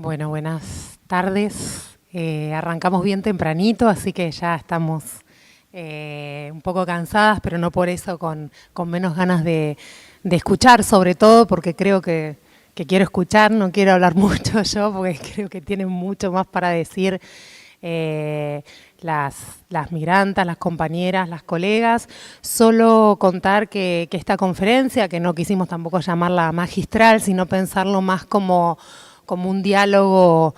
Bueno, buenas tardes. Arrancamos bien tempranito, así que ya estamos un poco cansadas, pero no por eso con menos ganas de escuchar, sobre todo porque creo que quiero escuchar, no quiero hablar mucho yo, porque creo que tienen mucho más para decir las migrantas, las compañeras, las colegas. Solo contar que esta conferencia, que no quisimos tampoco llamarla magistral, sino pensarlo más como un diálogo,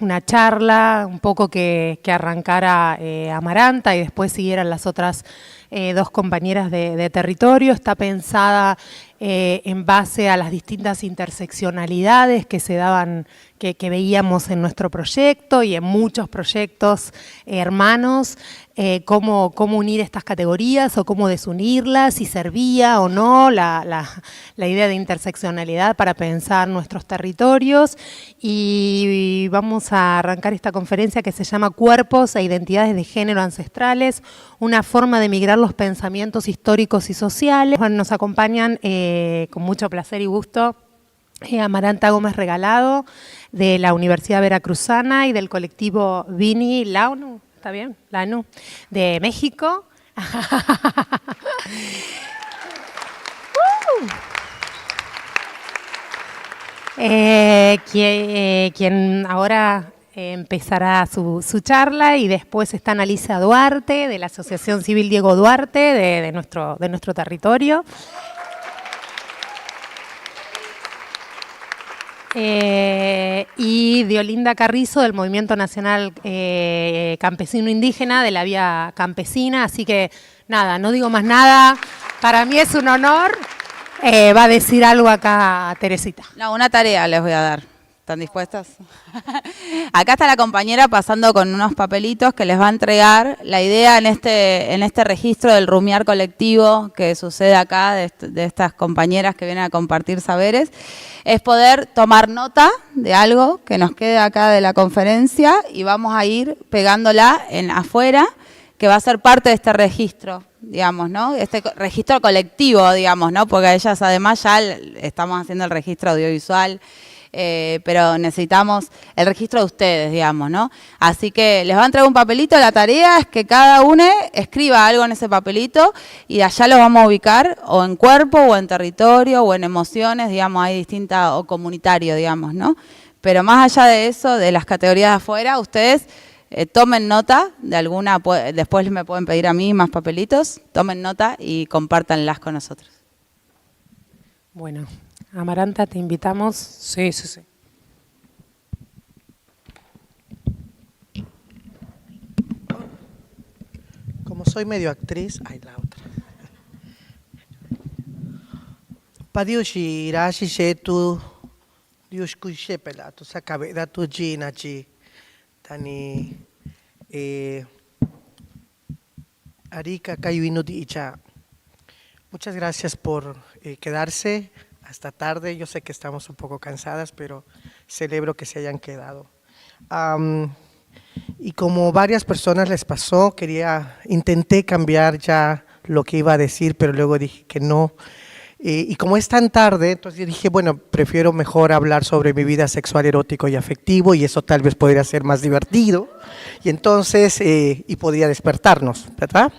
una charla, un poco que arrancara Amaranta y después siguieran las otras dos compañeras de territorio. Está pensada en base a las distintas interseccionalidades que se daban, que veíamos en nuestro proyecto y en muchos proyectos hermanos, cómo unir estas categorías o cómo desunirlas, si servía o no la idea de interseccionalidad para pensar nuestros territorios. Y vamos a arrancar esta conferencia que se llama Cuerpos e Identidades de Género Ancestrales, una forma de migrar los pensamientos históricos y sociales. Nos acompañan con mucho placer y gusto Amaranta Gómez Regalado, de la Universidad Veracruzana y del colectivo Vini Launu, ¿está bien? Lanu, de México. Quien ahora empezará su charla, y después está Analisa Duarte, de la Asociación Civil Diego Duarte, de nuestro territorio. Y Diolinda Carrizo, del Movimiento Nacional Campesino Indígena, de la Vía Campesina. Así que nada, no digo más nada, para mí es un honor. Va a decir algo acá Teresita. No, una tarea les voy a dar. ¿Están dispuestas? Acá está la compañera pasando con unos papelitos que les va a entregar. La idea en este registro del rumiar colectivo que sucede acá, de estas compañeras que vienen a compartir saberes, es poder tomar nota de algo que nos quede acá de la conferencia y vamos a ir pegándola afuera, que va a ser parte de este registro, digamos, ¿no? Este registro colectivo, digamos, ¿no? Porque ellas además ya estamos haciendo el registro audiovisual, pero necesitamos el registro de ustedes, digamos, ¿no? Así que les va a entregar un papelito. La tarea es que cada uno escriba algo en ese papelito y allá lo vamos a ubicar o en cuerpo o en territorio o en emociones, digamos, hay distintas, o comunitario, digamos, ¿no? Pero más allá de eso, de las categorías de afuera, ustedes tomen nota de alguna, después me pueden pedir a mí más papelitos, tomen nota y compártanlas con nosotros. Bueno, Amaranta, te invitamos. Sí. Como soy medio actriz, ay, la otra. Padiushi irashi shetu diushku shepela tu sakabeda tu jinachi tani arika kayuino dicha. Muchas gracias por quedarse hasta tarde. Yo sé que estamos un poco cansadas, pero celebro que se hayan quedado. Y como varias personas les pasó, intenté cambiar ya lo que iba a decir, pero luego dije que no. Y como es tan tarde, entonces dije, bueno, prefiero mejor hablar sobre mi vida sexual, erótico y afectivo, y eso tal vez podría ser más divertido, y entonces, y podría despertarnos, ¿verdad?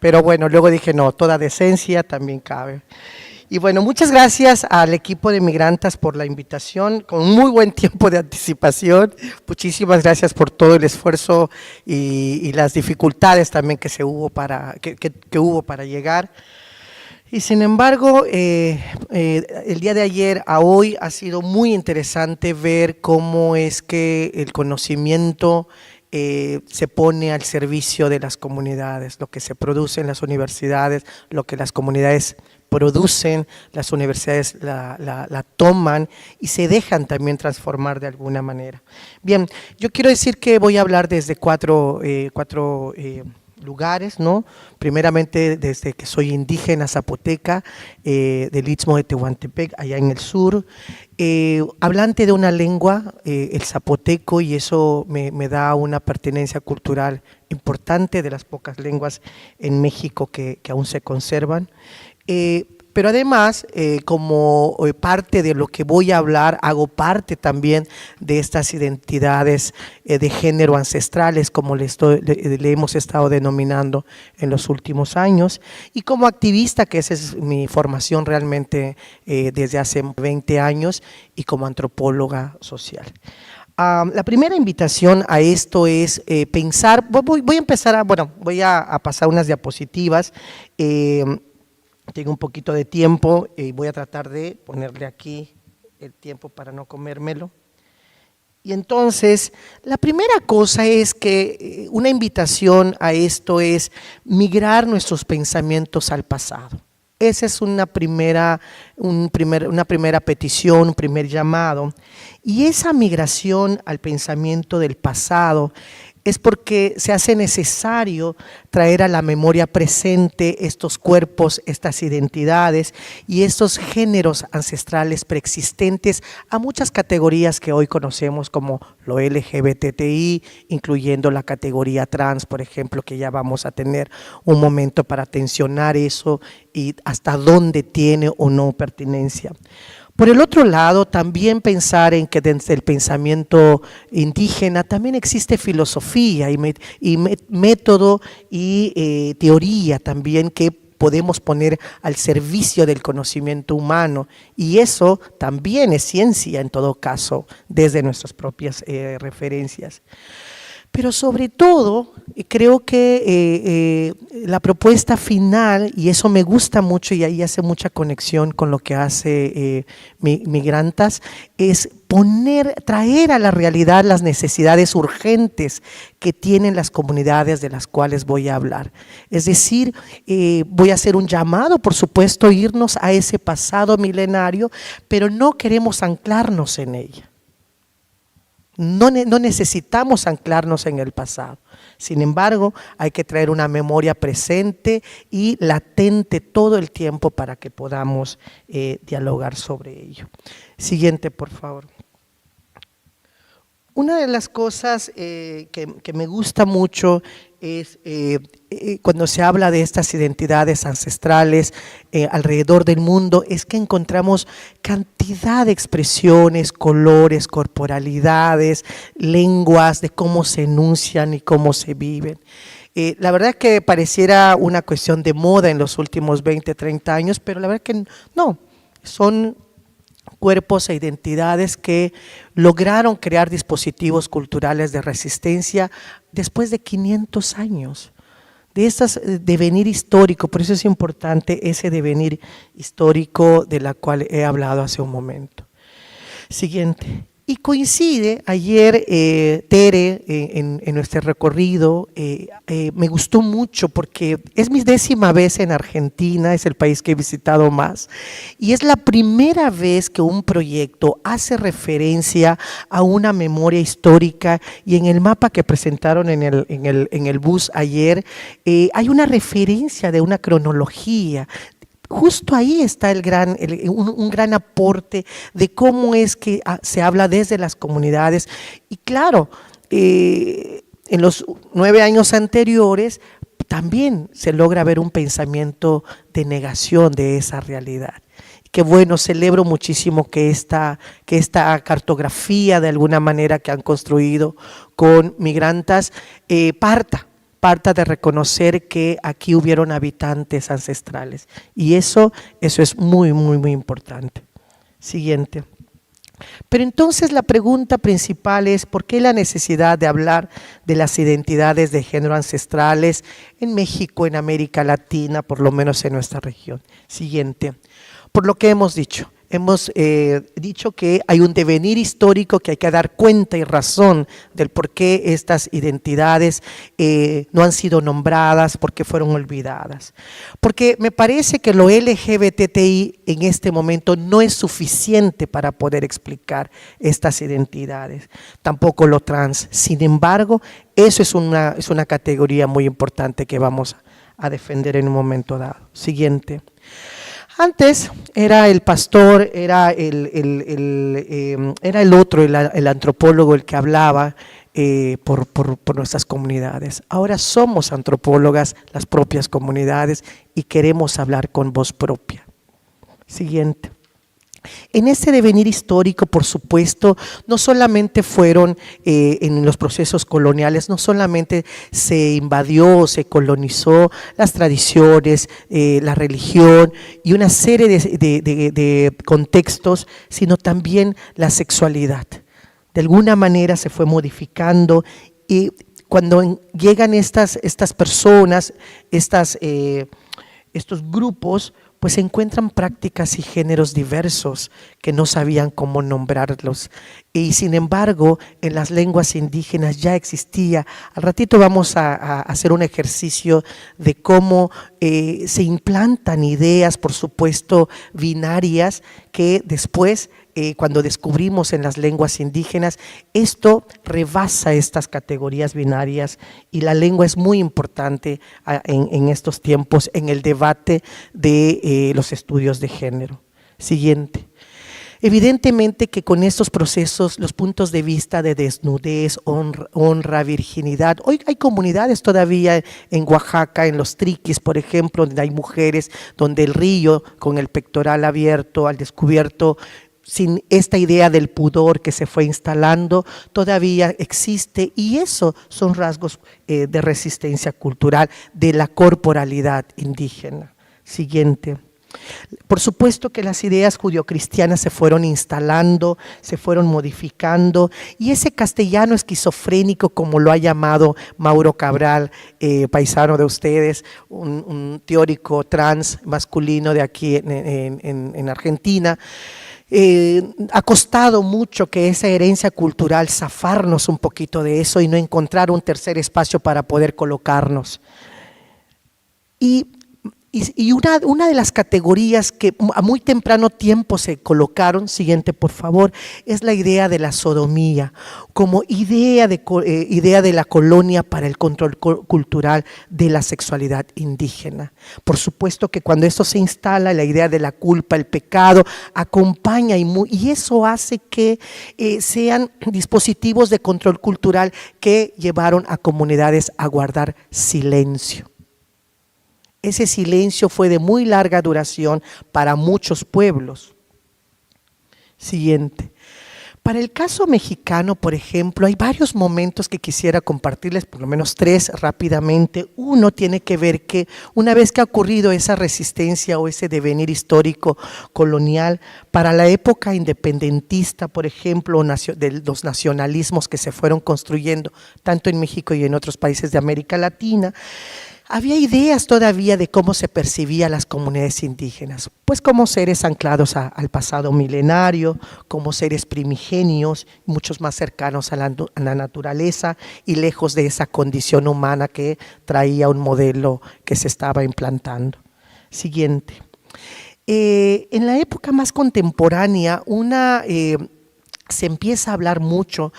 Pero bueno, luego dije, no, toda decencia también cabe. Y bueno, muchas gracias al equipo de Migrantas por la invitación, con muy buen tiempo de anticipación. Muchísimas gracias por todo el esfuerzo y las dificultades también que hubo para llegar. Y sin embargo, el día de ayer a hoy ha sido muy interesante ver cómo es que el conocimiento se pone al servicio de las comunidades, lo que se produce en las universidades, lo que las comunidades producen, las universidades la toman y se dejan también transformar de alguna manera. Bien, yo quiero decir que voy a hablar desde cuatro lugares, ¿no? Primeramente desde que soy indígena zapoteca del Istmo de Tehuantepec, allá en el sur, hablante de una lengua, el zapoteco, y eso me da una pertenencia cultural importante, de las pocas lenguas en México que aún se conservan. Pero además, como parte de lo que voy a hablar, hago parte también de estas identidades de género ancestrales, como le hemos estado denominando en los últimos años, y como activista, que esa es mi formación realmente desde hace 20 años, y como antropóloga social. La primera invitación a esto es pensar, voy a empezar voy a pasar unas diapositivas. Tengo un poquito de tiempo y voy a tratar de ponerle aquí el tiempo para no comérmelo. Y entonces, la primera cosa es que una invitación a esto es migrar nuestros pensamientos al pasado. Esa es una primera petición, un primer llamado. Y esa migración al pensamiento del pasado es porque se hace necesario traer a la memoria presente estos cuerpos, estas identidades y estos géneros ancestrales preexistentes a muchas categorías que hoy conocemos como lo LGBTI, incluyendo la categoría trans, por ejemplo, que ya vamos a tener un momento para tensionar eso y hasta dónde tiene o no pertinencia. Por el otro lado, también pensar en que desde el pensamiento indígena también existe filosofía y método y teoría también que podemos poner al servicio del conocimiento humano, y eso también es ciencia en todo caso, desde nuestras propias referencias. Pero sobre todo, creo que la propuesta final, y eso me gusta mucho y ahí hace mucha conexión con lo que hace Migrantas, es traer a la realidad las necesidades urgentes que tienen las comunidades de las cuales voy a hablar. Es decir, voy a hacer un llamado, por supuesto, irnos a ese pasado milenario, pero no queremos anclarnos en ella. No necesitamos anclarnos en el pasado. Sin embargo, hay que traer una memoria presente y latente todo el tiempo para que podamos dialogar sobre ello. Siguiente, por favor. Una de las cosas que me gusta mucho es cuando se habla de estas identidades ancestrales alrededor del mundo, es que encontramos cantidad de expresiones, colores, corporalidades, lenguas, de cómo se enuncian y cómo se viven. La verdad es que pareciera una cuestión de moda en los últimos 20, 30 años, pero la verdad es que no, son cuerpos e identidades que lograron crear dispositivos culturales de resistencia después de 500 años. De este devenir histórico, por eso es importante ese devenir histórico de la cual he hablado hace un momento. Siguiente. Y coincide, ayer Tere, en nuestro recorrido, me gustó mucho porque es mi 10ª vez en Argentina, es el país que he visitado más, y es la primera vez que un proyecto hace referencia a una memoria histórica, y en el mapa que presentaron en el bus ayer, hay una referencia de una cronología. Justo ahí está un gran aporte de cómo es que se habla desde las comunidades. Y claro, en los 9 años anteriores también se logra ver un pensamiento de negación de esa realidad. Qué bueno, celebro muchísimo que esta cartografía de alguna manera que han construido con Migrantas parta de reconocer que aquí hubieron habitantes ancestrales. Y eso es muy, muy, muy importante. Siguiente. Pero entonces la pregunta principal es, ¿por qué la necesidad de hablar de las identidades de género ancestrales en México, en América Latina, por lo menos en nuestra región? Siguiente. Por lo que hemos dicho. Hemos dicho que hay un devenir histórico que hay que dar cuenta y razón del por qué estas identidades no han sido nombradas, por qué fueron olvidadas. Porque me parece que lo LGBTI en este momento no es suficiente para poder explicar estas identidades, tampoco lo trans. Sin embargo, eso es una categoría muy importante que vamos a defender en un momento dado. Siguiente. Antes era el pastor, era el otro, el antropólogo el que hablaba por nuestras comunidades. Ahora somos antropólogas, las propias comunidades, y queremos hablar con voz propia. Siguiente. En ese devenir histórico, por supuesto, no solamente fueron en los procesos coloniales, no solamente se invadió, se colonizó las tradiciones, la religión y una serie de contextos, sino también la sexualidad. De alguna manera se fue modificando y cuando llegan estas personas, estos grupos, pues se encuentran prácticas y géneros diversos que no sabían cómo nombrarlos. Y sin embargo, en las lenguas indígenas ya existía. Al ratito vamos a hacer un ejercicio de cómo se implantan ideas, por supuesto, binarias, que después, cuando descubrimos en las lenguas indígenas, esto rebasa estas categorías binarias y la lengua es muy importante en estos tiempos en el debate de los estudios de género. Siguiente. Evidentemente que con estos procesos los puntos de vista de desnudez, honra, virginidad, hoy hay comunidades todavía en Oaxaca, en los triquis, por ejemplo, donde hay mujeres, donde el río con el pectoral abierto, al descubierto, sin esta idea del pudor que se fue instalando, todavía existe y eso son rasgos de resistencia cultural de la corporalidad indígena. Siguiente. Por supuesto que las ideas judio-cristianas se fueron instalando, se fueron modificando y ese castellano esquizofrénico, como lo ha llamado Mauro Cabral, paisano de ustedes, un teórico trans masculino de aquí en Argentina, ha costado mucho que esa herencia cultural zafarnos un poquito de eso y no encontrar un tercer espacio para poder colocarnos. Y una de las categorías que a muy temprano tiempo se colocaron, siguiente por favor, es la idea de la sodomía, como idea de la colonia para el control cultural de la sexualidad indígena. Por supuesto que cuando esto se instala, la idea de la culpa, el pecado, acompaña y eso hace que sean dispositivos de control cultural que llevaron a comunidades a guardar silencio. Ese silencio fue de muy larga duración para muchos pueblos. Siguiente. Para el caso mexicano, por ejemplo, hay varios momentos que quisiera compartirles, por lo menos 3 rápidamente. Uno tiene que ver que una vez que ha ocurrido esa resistencia o ese devenir histórico colonial, para la época independentista, por ejemplo, de los nacionalismos que se fueron construyendo tanto en México y en otros países de América Latina, había ideas todavía de cómo se percibían las comunidades indígenas, pues como seres anclados al pasado milenario, como seres primigenios, muchos más cercanos a la naturaleza y lejos de esa condición humana que traía un modelo que se estaba implantando. Siguiente. En la época más contemporánea, se empieza a hablar mucho,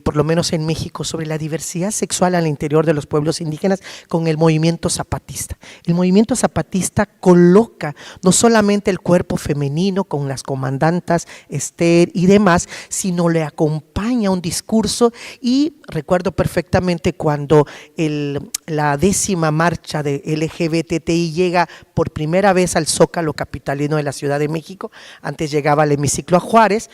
por lo menos en México, sobre la diversidad sexual al interior de los pueblos indígenas con el movimiento zapatista. El movimiento zapatista coloca no solamente el cuerpo femenino con las comandantas Esther y demás, sino le acompaña un discurso y recuerdo perfectamente cuando la 10ª marcha de LGBTI llega por primera vez al Zócalo capitalino de la Ciudad de México, antes llegaba al hemiciclo a Juárez.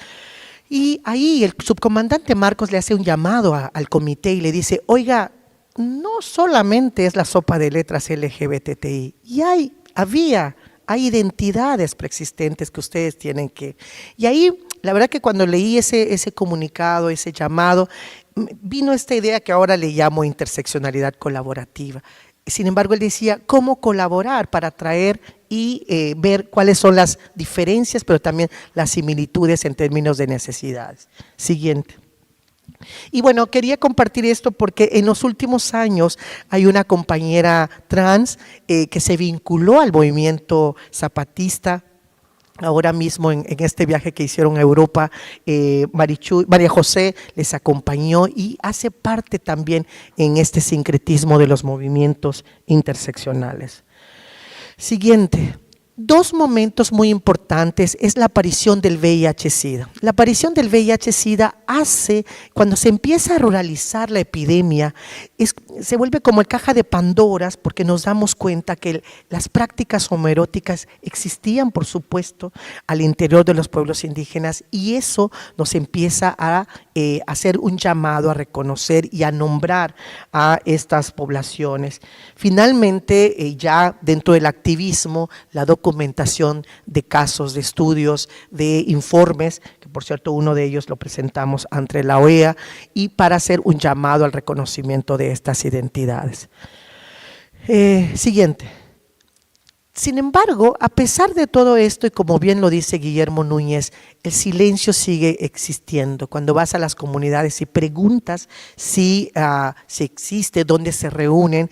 Y ahí el subcomandante Marcos le hace un llamado al comité y le dice, oiga, no solamente es la sopa de letras LGBTI, y hay identidades preexistentes que ustedes tienen que… Y ahí, la verdad que cuando leí ese comunicado, ese llamado, vino esta idea que ahora le llamo interseccionalidad colaborativa. Sin embargo, él decía, ¿cómo colaborar para traer y ver cuáles son las diferencias, pero también las similitudes en términos de necesidades? Siguiente. Y bueno, quería compartir esto porque en los últimos años hay una compañera trans que se vinculó al movimiento zapatista. Ahora mismo en este viaje que hicieron a Europa, María José les acompañó y hace parte también en este sincretismo de los movimientos interseccionales. Siguiente. Dos momentos muy importantes es la aparición del VIH-Sida. La aparición del VIH-Sida hace, cuando se empieza a ruralizar la epidemia, se vuelve como el caja de Pandoras, porque nos damos cuenta que las prácticas homoeróticas existían, por supuesto, al interior de los pueblos indígenas, y eso nos empieza a hacer un llamado a reconocer y a nombrar a estas poblaciones. Finalmente, ya dentro del activismo, la documentación de casos, de estudios, de informes, que por cierto uno de ellos lo presentamos ante la OEA, y para hacer un llamado al reconocimiento de estas identidades. Siguiente. Sin embargo, a pesar de todo esto, y como bien lo dice Guillermo Núñez, el silencio sigue existiendo. Cuando vas a las comunidades y preguntas si existe, dónde se reúnen,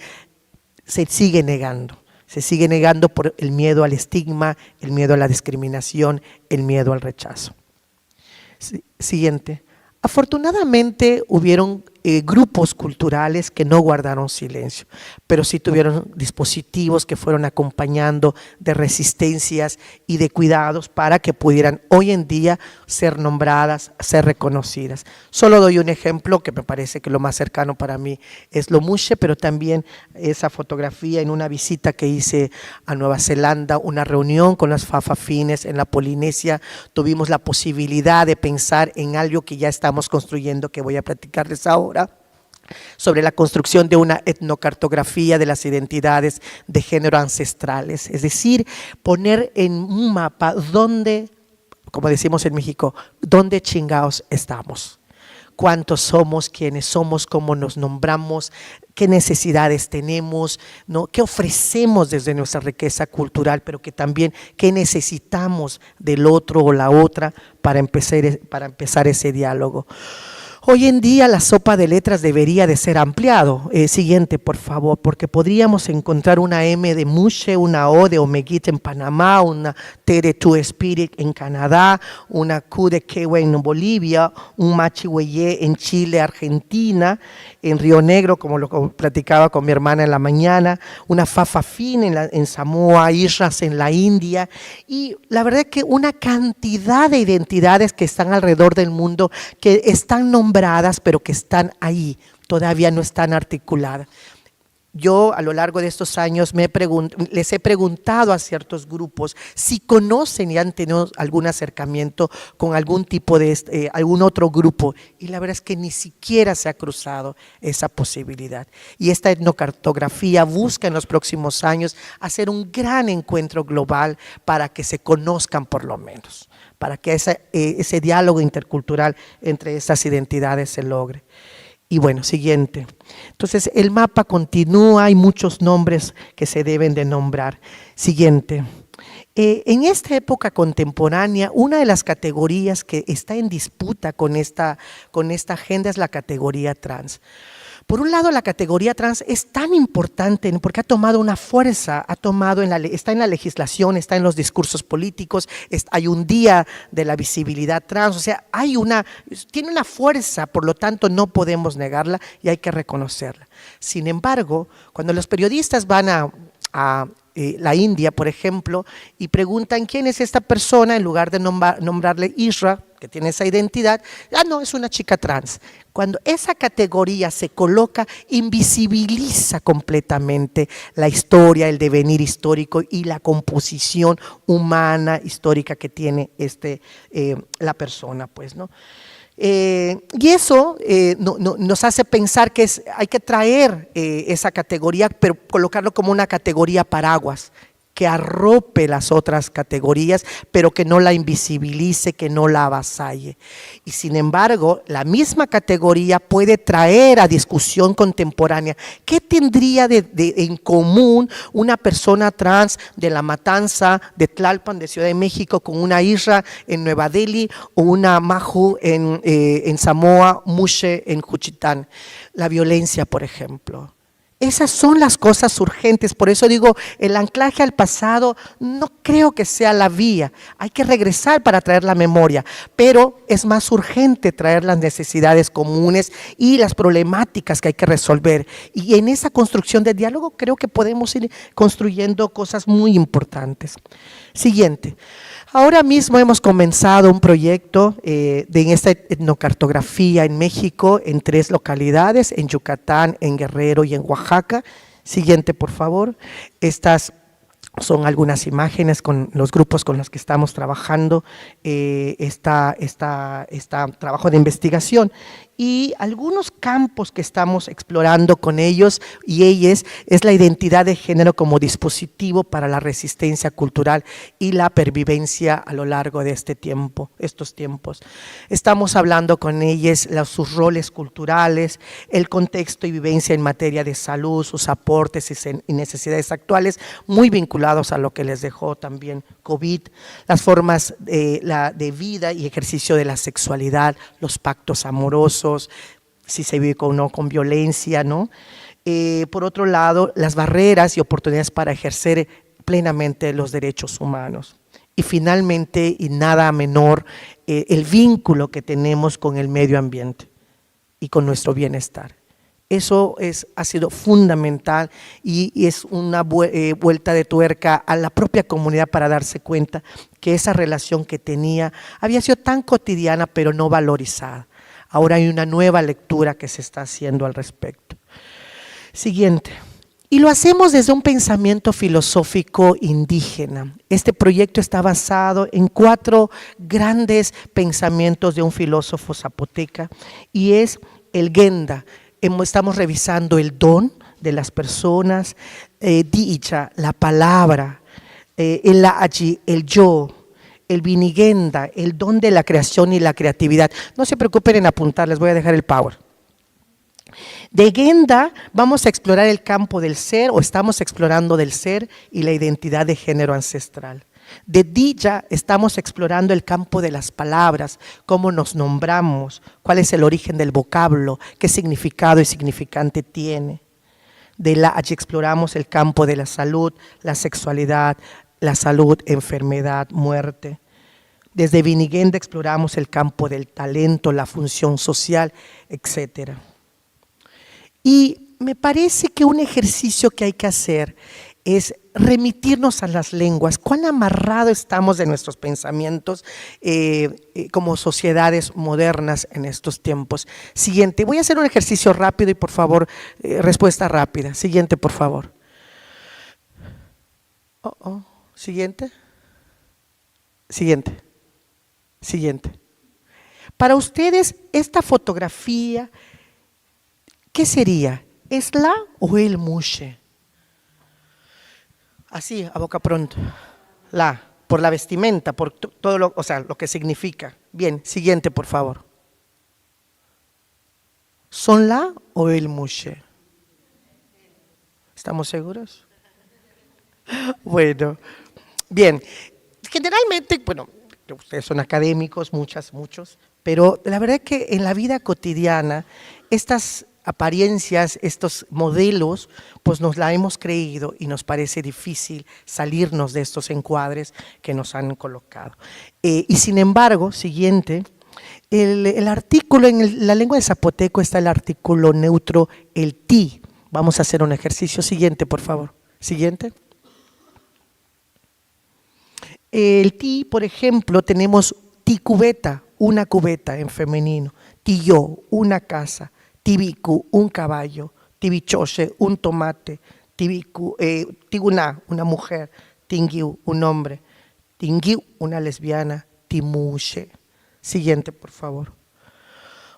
se sigue negando. Se sigue negando por el miedo al estigma, el miedo a la discriminación, el miedo al rechazo. Siguiente. Afortunadamente hubieron grupos culturales que no guardaron silencio, pero sí tuvieron dispositivos que fueron acompañando de resistencias y de cuidados para que pudieran hoy en día ser nombradas, ser reconocidas. Solo doy un ejemplo que me parece que lo más cercano para mí es lo Mushe, pero también esa fotografía en una visita que hice a Nueva Zelanda, una reunión con las Fafafines en la Polinesia, tuvimos la posibilidad de pensar en algo que ya estamos construyendo, que voy a platicarles ahora, sobre la construcción de una etnocartografía de las identidades de género ancestrales, es decir, poner en un mapa dónde, como decimos en México, dónde chingados estamos, cuántos somos, quiénes somos, cómo nos nombramos, qué necesidades tenemos, ¿no? Qué ofrecemos desde nuestra riqueza cultural, pero que también qué necesitamos del otro o la otra para empezar ese diálogo. Hoy en día la sopa de letras debería de ser ampliado. Siguiente, por favor, porque podríamos encontrar una M de Mushe, una O de Omeguite en Panamá, una T de Two Spirit en Canadá, una Q de Kewe en Bolivia, un Machihueye en Chile, Argentina, en Río Negro, como lo platicaba con mi hermana en la mañana, una Fafafin en Samoa, Isras en la India, y la verdad es que una cantidad de identidades que están alrededor del mundo, que están nombradas, pero que están ahí, todavía no están articuladas. Yo a lo largo de estos años les he preguntado a ciertos grupos si conocen y han tenido algún acercamiento con algún tipo de algún otro grupo, y la verdad es que ni siquiera se ha cruzado esa posibilidad. Y esta etnocartografía busca en los próximos años hacer un gran encuentro global para que se conozcan por lo menos, para que ese diálogo intercultural entre estas identidades se logre. Y bueno, siguiente. Entonces, el mapa continúa, hay muchos nombres que se deben de nombrar. Siguiente. En esta época contemporánea, una de las categorías que está en disputa con esta agenda es la categoría trans. Por un lado, la categoría trans es tan importante porque ha tomado una fuerza, está en la legislación, está en los discursos políticos, hay un día de la visibilidad trans, o sea, tiene una fuerza, por lo tanto no podemos negarla y hay que reconocerla. Sin embargo, cuando los periodistas van a la India, por ejemplo, y preguntan quién es esta persona, en lugar de nombrarle Isra, que tiene esa identidad, no, es una chica trans. Cuando esa categoría se coloca, invisibiliza completamente la historia, el devenir histórico y la composición humana histórica que tiene la persona, pues, ¿no? Y eso nos hace pensar que hay que traer esa categoría, pero colocarlo como una categoría paraguas, que arrope las otras categorías, pero que no la invisibilice, que no la avasalle. Y sin embargo, la misma categoría puede traer a discusión contemporánea qué tendría en común una persona trans de La Matanza, de Tlalpan, de Ciudad de México, con una Isra en Nueva Delhi o una Mahu en Samoa, Mushe en Juchitán. La violencia, por ejemplo. Esas son las cosas urgentes, por eso digo, el anclaje al pasado no creo que sea la vía, hay que regresar para traer la memoria, pero es más urgente traer las necesidades comunes y las problemáticas que hay que resolver. Y en esa construcción de diálogo creo que podemos ir construyendo cosas muy importantes. Siguiente. Ahora mismo hemos comenzado un proyecto en esta etnocartografía en México, en 3 localidades, en Yucatán, en Guerrero y en Oaxaca. Siguiente, por favor. Estas son algunas imágenes con los grupos con los que estamos trabajando trabajo de investigación. Y algunos campos que estamos explorando con ellos y ellas es la identidad de género como dispositivo para la resistencia cultural y la pervivencia a lo largo de estos tiempos. Estamos hablando con ellas sus roles culturales, el contexto y vivencia en materia de salud, sus aportes y necesidades actuales, muy vinculados a lo que les dejó también COVID, las formas de vida y ejercicio de la sexualidad, los pactos amorosos, si se vive o no con violencia, ¿no? Por otro lado, las barreras y oportunidades para ejercer plenamente los derechos humanos. Y finalmente, y nada menor, el vínculo que tenemos con el medio ambiente y con nuestro bienestar. Eso ha sido fundamental y es una vuelta de tuerca a la propia comunidad para darse cuenta que esa relación que tenía había sido tan cotidiana pero no valorizada. Ahora hay una nueva lectura que se está haciendo al respecto. Siguiente. Y lo hacemos desde un pensamiento filosófico indígena. Este proyecto está basado en 4 grandes pensamientos de un filósofo zapoteca y es el Genda. Estamos revisando el don de las personas, dicha, la palabra, el aji, el yo, el vinigenda, el don de la creación y la creatividad. No se preocupen en apuntar, les voy a dejar el power. De Genda vamos a explorar el campo del ser, o estamos explorando del ser y la identidad de género ancestral. De Dija estamos explorando el campo de las palabras, cómo nos nombramos, cuál es el origen del vocablo, qué significado y significante tiene. De la allí exploramos el campo de la salud, la sexualidad, la salud, enfermedad, muerte. Desde Vinigenda exploramos el campo del talento, la función social, etc. Y me parece que un ejercicio que hay que hacer es remitirnos a las lenguas, cuán amarrado estamos de nuestros pensamientos como sociedades modernas en estos tiempos. Siguiente, voy a hacer un ejercicio rápido y por favor, respuesta rápida. Siguiente, por favor. Siguiente. Siguiente. Siguiente. Para ustedes, esta fotografía, ¿qué sería? ¿Es la o el mushe? Así, a boca pronto. La, por la vestimenta, por todo lo, o sea, lo que significa. Bien, siguiente, por favor. ¿Son la o el mushe? ¿Estamos seguros? Bueno, bien. Generalmente, bueno, ustedes son académicos, muchos, pero la verdad es que en la vida cotidiana, estas apariencias, estos modelos, pues nos la hemos creído y nos parece difícil salirnos de estos encuadres que nos han colocado. Y sin embargo, siguiente, el artículo, en la lengua de zapoteco está el artículo neutro, el ti. Vamos a hacer un ejercicio. Siguiente, por favor. Siguiente. El ti, por ejemplo, tenemos ti cubeta, una cubeta en femenino, tiyo, una casa, tibiku, un caballo, tibichoche, un tomate, tiguná, una mujer, tingiu, un hombre, tingiu, una lesbiana, timuche. Siguiente, por favor.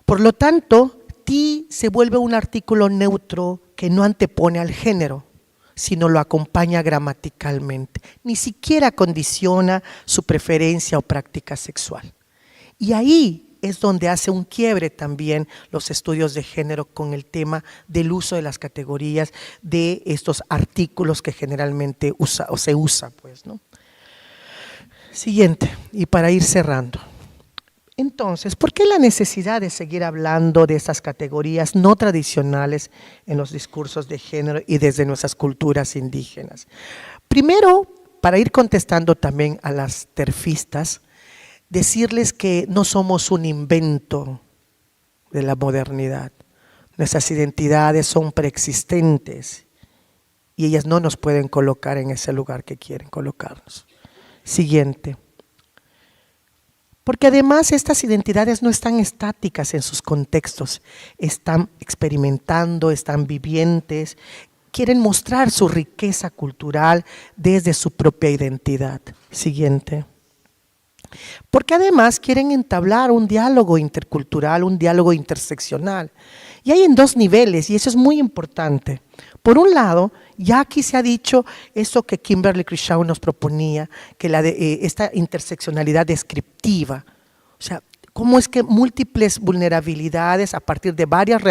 Por lo tanto, ti se vuelve un artículo neutro que no antepone al género, sino lo acompaña gramaticalmente, ni siquiera condiciona su preferencia o práctica sexual. Y ahí es donde hace un quiebre también los estudios de género con el tema del uso de las categorías de estos artículos que generalmente se usa, pues, ¿no? Siguiente, y para ir cerrando. Entonces, ¿por qué la necesidad de seguir hablando de estas categorías no tradicionales en los discursos de género y desde nuestras culturas indígenas? Primero, para ir contestando también a las terfistas, decirles que no somos un invento de la modernidad. Nuestras identidades son preexistentes y ellas no nos pueden colocar en ese lugar que quieren colocarnos. Siguiente. Porque además estas identidades no están estáticas en sus contextos, están experimentando, están vivientes, quieren mostrar su riqueza cultural desde su propia identidad. Siguiente. Porque además quieren entablar un diálogo intercultural, un diálogo interseccional. Y hay en dos niveles, y eso es muy importante. Por un lado, ya aquí se ha dicho eso que Kimberly Crenshaw nos proponía, que esta interseccionalidad descriptiva, o sea, cómo es que múltiples vulnerabilidades a partir de varias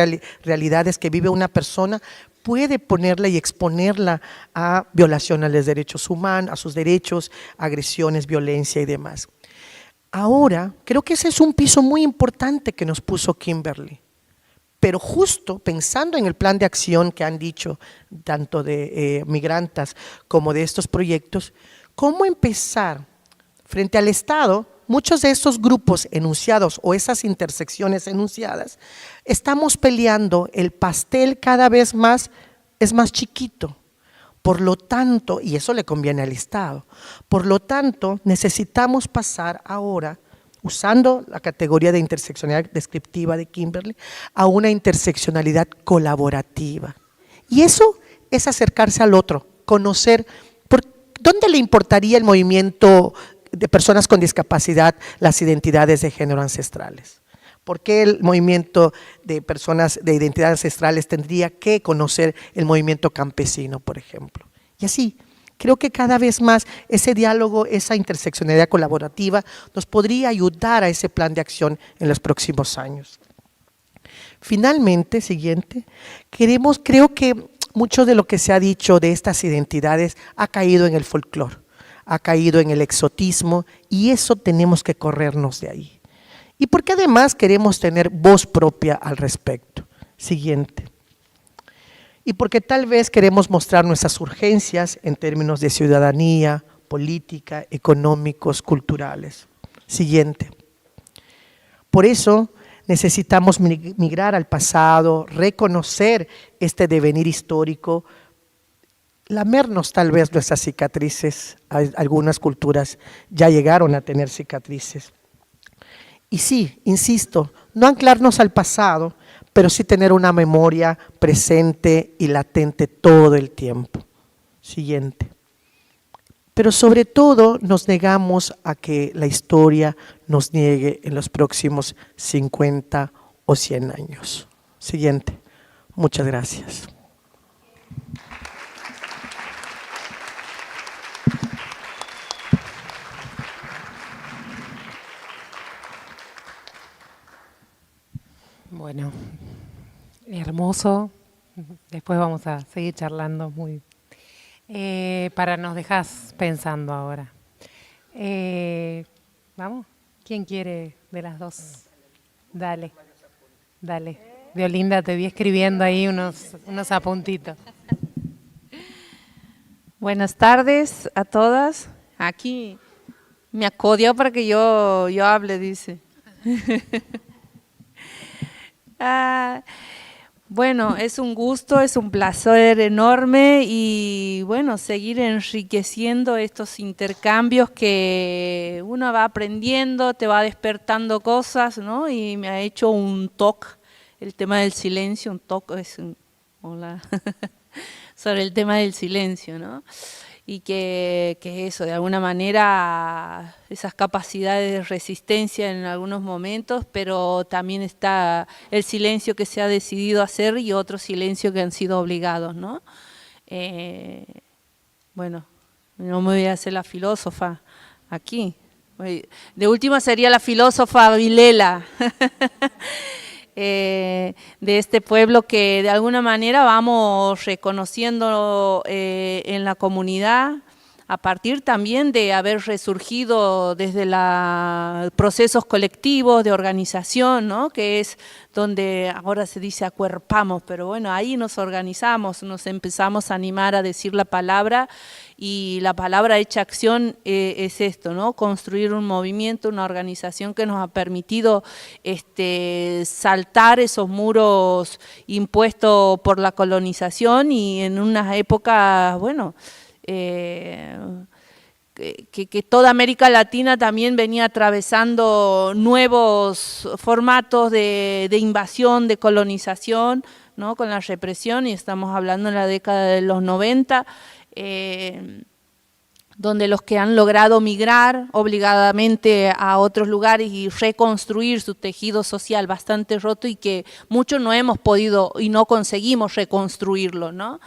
realidades que vive una persona puede ponerla y exponerla a violación a los derechos humanos, a sus derechos, agresiones, violencia y demás. Ahora, creo que ese es un piso muy importante que nos puso Kimberly. Pero justo pensando en el plan de acción que han dicho, tanto de migrantas como de estos proyectos, ¿cómo empezar frente al Estado? Muchos de estos grupos enunciados o esas intersecciones enunciadas, estamos peleando, el pastel cada vez más es más chiquito. Por lo tanto, y eso le conviene al Estado, por lo tanto necesitamos pasar ahora, usando la categoría de interseccionalidad descriptiva de Kimberly, a una interseccionalidad colaborativa. Y eso es acercarse al otro, conocer, ¿dónde le importaría el movimiento de personas con discapacidad las identidades de género ancestrales? ¿Por qué el movimiento de personas de identidad ancestrales tendría que conocer el movimiento campesino, por ejemplo? Y así, creo que cada vez más ese diálogo, esa interseccionalidad colaborativa nos podría ayudar a ese plan de acción en los próximos años. Finalmente, siguiente, creo que mucho de lo que se ha dicho de estas identidades ha caído en el folclore, ha caído en el exotismo y eso tenemos que corrernos de ahí. Y porque además queremos tener voz propia al respecto. Siguiente. Y porque tal vez queremos mostrar nuestras urgencias en términos de ciudadanía, política, económicos, culturales. Siguiente. Por eso necesitamos migrar al pasado, reconocer este devenir histórico, lamernos tal vez nuestras cicatrices. Algunas culturas ya llegaron a tener cicatrices. Y sí, insisto, no anclarnos al pasado, pero sí tener una memoria presente y latente todo el tiempo. Siguiente. Pero sobre todo nos negamos a que la historia nos niegue en los próximos 50 o 100 años. Siguiente. Muchas gracias. Bueno, hermoso. Después vamos a seguir charlando muy. Nos dejas pensando ahora. Vamos, ¿quién quiere de las dos? Dale, dale. Violinda, te vi escribiendo ahí unos apuntitos. Buenas tardes a todas. Aquí me acodió para que yo hable, dice. Bueno, es un gusto, es un placer enorme y bueno, seguir enriqueciendo estos intercambios que uno va aprendiendo, te va despertando cosas, ¿no? Y me ha hecho un toque, el tema del silencio, un toque es hola, sobre el tema del silencio, ¿no? Y que eso, de alguna manera, esas capacidades de resistencia en algunos momentos, pero también está el silencio que se ha decidido hacer y otro silencio que han sido obligados, ¿no? Bueno, no me voy a hacer la filósofa aquí. De última sería la filósofa Vilela. De este pueblo que de alguna manera vamos reconociendo en la comunidad a partir también de haber resurgido desde procesos colectivos de organización, ¿no? Que es donde ahora se dice acuerpamos, pero bueno, ahí nos organizamos, nos empezamos a animar a decir la palabra, y la palabra hecha acción es esto, ¿no? Construir un movimiento, una organización que nos ha permitido saltar esos muros impuestos por la colonización, y en unas épocas, bueno, que toda América Latina también venía atravesando nuevos formatos de invasión, de colonización, ¿no? Con la represión, y estamos hablando en la década de los 90, donde los que han logrado migrar obligadamente a otros lugares y reconstruir su tejido social bastante roto, y que muchos no hemos podido y no conseguimos reconstruirlo, ¿no?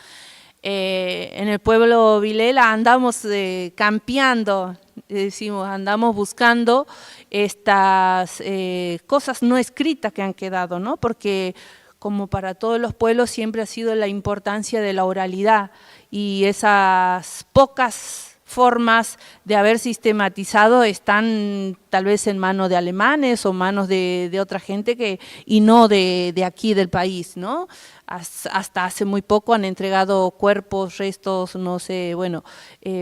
En el pueblo Vilela andamos campeando, decimos, andamos buscando estas cosas no escritas que han quedado, ¿no? Porque como para todos los pueblos siempre ha sido la importancia de la oralidad, y esas pocas formas de haber sistematizado están tal vez en manos de alemanes o manos de otra gente y no de aquí del país, ¿no? Hasta hace muy poco han entregado cuerpos, restos, no sé, bueno,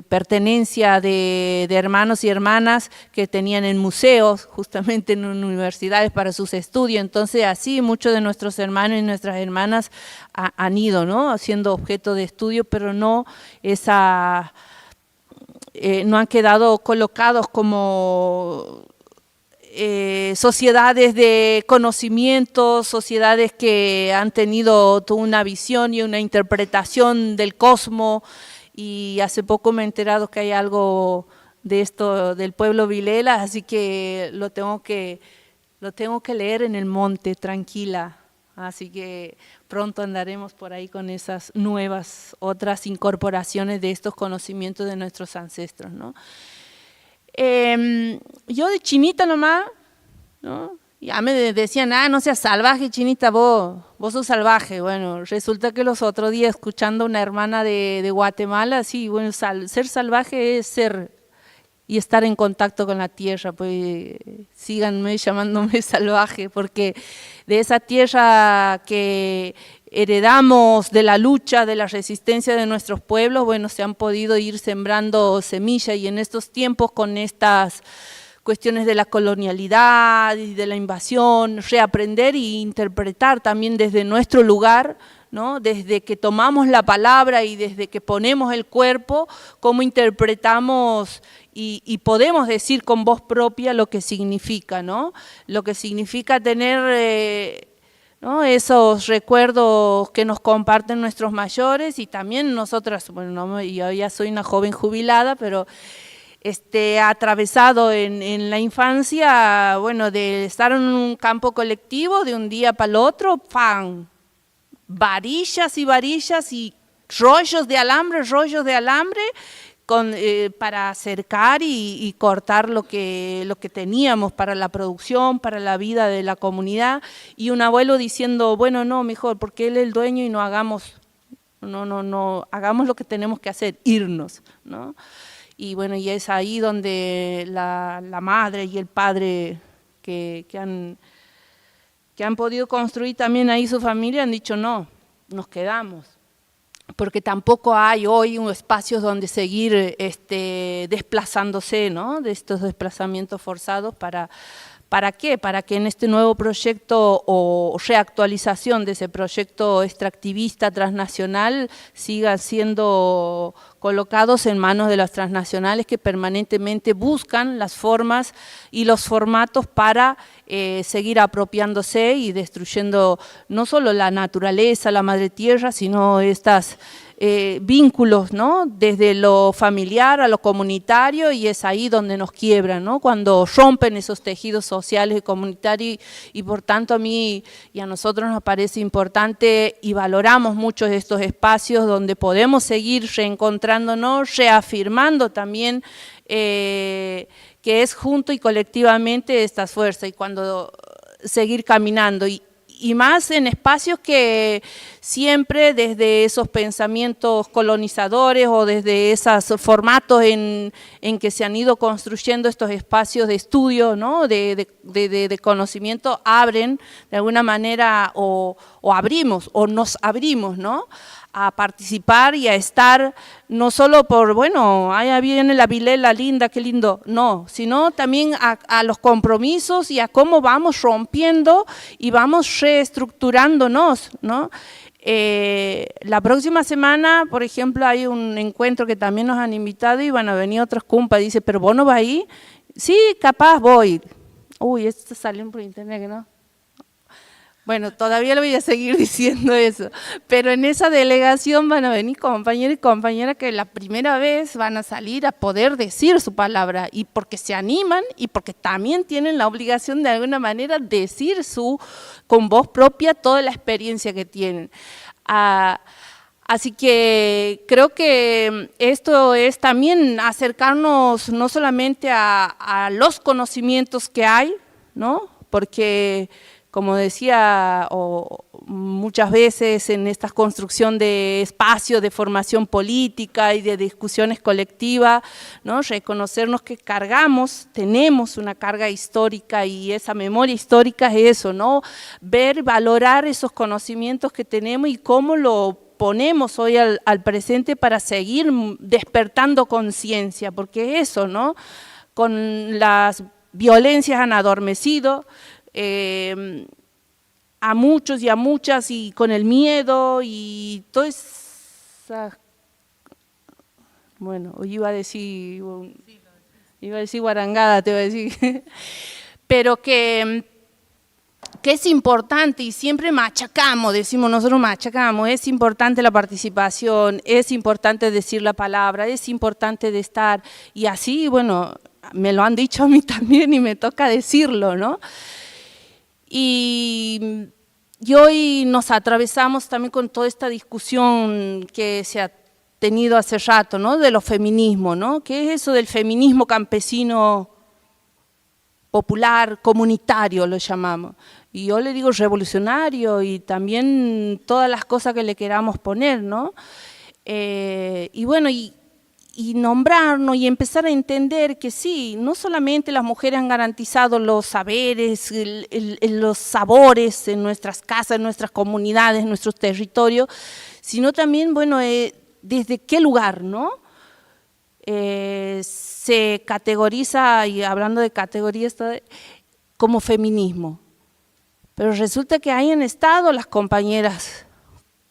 pertenencia de hermanos y hermanas que tenían en museos, justamente en universidades para sus estudios. Entonces así muchos de nuestros hermanos y nuestras hermanas han ido, ¿no? Siendo objeto de estudio, pero no no han quedado colocados como sociedades de conocimiento, sociedades que han tenido toda una visión y una interpretación del cosmos. Y hace poco me he enterado que hay algo de esto del pueblo Vilela, así que lo tengo que leer en el monte, tranquila. Así que pronto andaremos por ahí con esas nuevas, otras incorporaciones de estos conocimientos de nuestros ancestros, ¿no? Yo de chinita nomás, ¿no? Ya me decían, no seas salvaje, chinita, vos sos salvaje. Bueno, resulta que los otros días, escuchando a una hermana de Guatemala, sí, bueno, ser salvaje es ser y estar en contacto con la tierra, pues síganme llamándome salvaje, porque de esa tierra que heredamos de la lucha, de la resistencia de nuestros pueblos, bueno, se han podido ir sembrando semillas, y en estos tiempos con estas cuestiones de la colonialidad y de la invasión, reaprender e interpretar también desde nuestro lugar, ¿no? Desde que tomamos la palabra y desde que ponemos el cuerpo, cómo interpretamos y podemos decir con voz propia lo que significa, ¿no? Lo que significa tener ¿no? Esos recuerdos que nos comparten nuestros mayores, y también nosotras, bueno, yo ya soy una joven jubilada, pero atravesado en la infancia, bueno, de estar en un campo colectivo de un día para el otro, ¡pam!, varillas y rollos de alambre, para acercar y cortar lo que teníamos para la producción, para la vida de la comunidad, y un abuelo diciendo, bueno, no, mejor, porque él es el dueño y no hagamos lo que tenemos que hacer, irnos, ¿no? Y bueno, y es ahí donde la madre y el padre que han podido construir también ahí su familia han dicho, no, nos quedamos. Porque tampoco hay hoy espacios donde seguir desplazándose, ¿no? De estos desplazamientos forzados. ¿Para qué? Para que en este nuevo proyecto o reactualización de ese proyecto extractivista transnacional sigan siendo colocados en manos de las transnacionales que permanentemente buscan las formas y los formatos para seguir apropiándose y destruyendo no solo la naturaleza, la madre tierra, sino estos vínculos, ¿no? Desde lo familiar a lo comunitario, y es ahí donde nos quiebran, ¿no? Cuando rompen esos tejidos sociales y comunitarios, y por tanto a mí y a nosotros nos parece importante y valoramos mucho estos espacios donde podemos seguir reencontrándonos, reafirmando también que es junto y colectivamente estas fuerzas, y cuando seguir caminando y más en espacios que siempre desde esos pensamientos colonizadores o desde esos formatos en que se han ido construyendo estos espacios de estudio, ¿no? de conocimiento, abren de alguna manera o abrimos o nos abrimos, ¿no? A participar y a estar, no solo por, bueno, ahí viene la Vilela linda, qué lindo, no, sino también a los compromisos y a cómo vamos rompiendo y vamos reestructurándonos, ¿no? La próxima semana, por ejemplo, hay un encuentro que también nos han invitado y van a venir otros compas, dice, pero vos no vas ahí, sí, capaz voy. Uy, esto salió por internet, ¿no? Bueno, todavía le voy a seguir diciendo eso, pero en esa delegación van a venir compañeros y compañeras que la primera vez van a salir a poder decir su palabra, y porque se animan y porque también tienen la obligación de alguna manera decir con voz propia toda la experiencia que tienen. Así que creo que esto es también acercarnos no solamente a los conocimientos que hay, ¿no? Porque como decía muchas veces en esta construcción de espacios de formación política y de discusiones colectivas, ¿no? Reconocernos que tenemos una carga histórica y esa memoria histórica es eso, ¿no? Ver, valorar esos conocimientos que tenemos y cómo lo ponemos hoy al presente para seguir despertando conciencia, porque eso, ¿no? Con las violencias han adormecido, a muchos y a muchas, y con el miedo y todo esa, bueno, iba a decir guarangada, te iba a decir, pero que es importante y siempre machacamos, decimos nosotros machacamos, es importante la participación, es importante decir la palabra, es importante de estar, y así, bueno, me lo han dicho a mí también y me toca decirlo, ¿no? Y hoy nos atravesamos también con toda esta discusión que se ha tenido hace rato, ¿no? De los feminismos, ¿no? ¿Qué es eso del feminismo campesino popular, comunitario lo llamamos? Y yo le digo revolucionario y también todas las cosas que le queramos poner, ¿no? Y bueno, y nombrarnos y empezar a entender que sí, no solamente las mujeres han garantizado los saberes, los sabores en nuestras casas, en nuestras comunidades, en nuestros territorios, sino también, bueno, desde qué lugar, ¿no? Se categoriza, y hablando de categorías, como feminismo. Pero resulta que ahí han estado las compañeras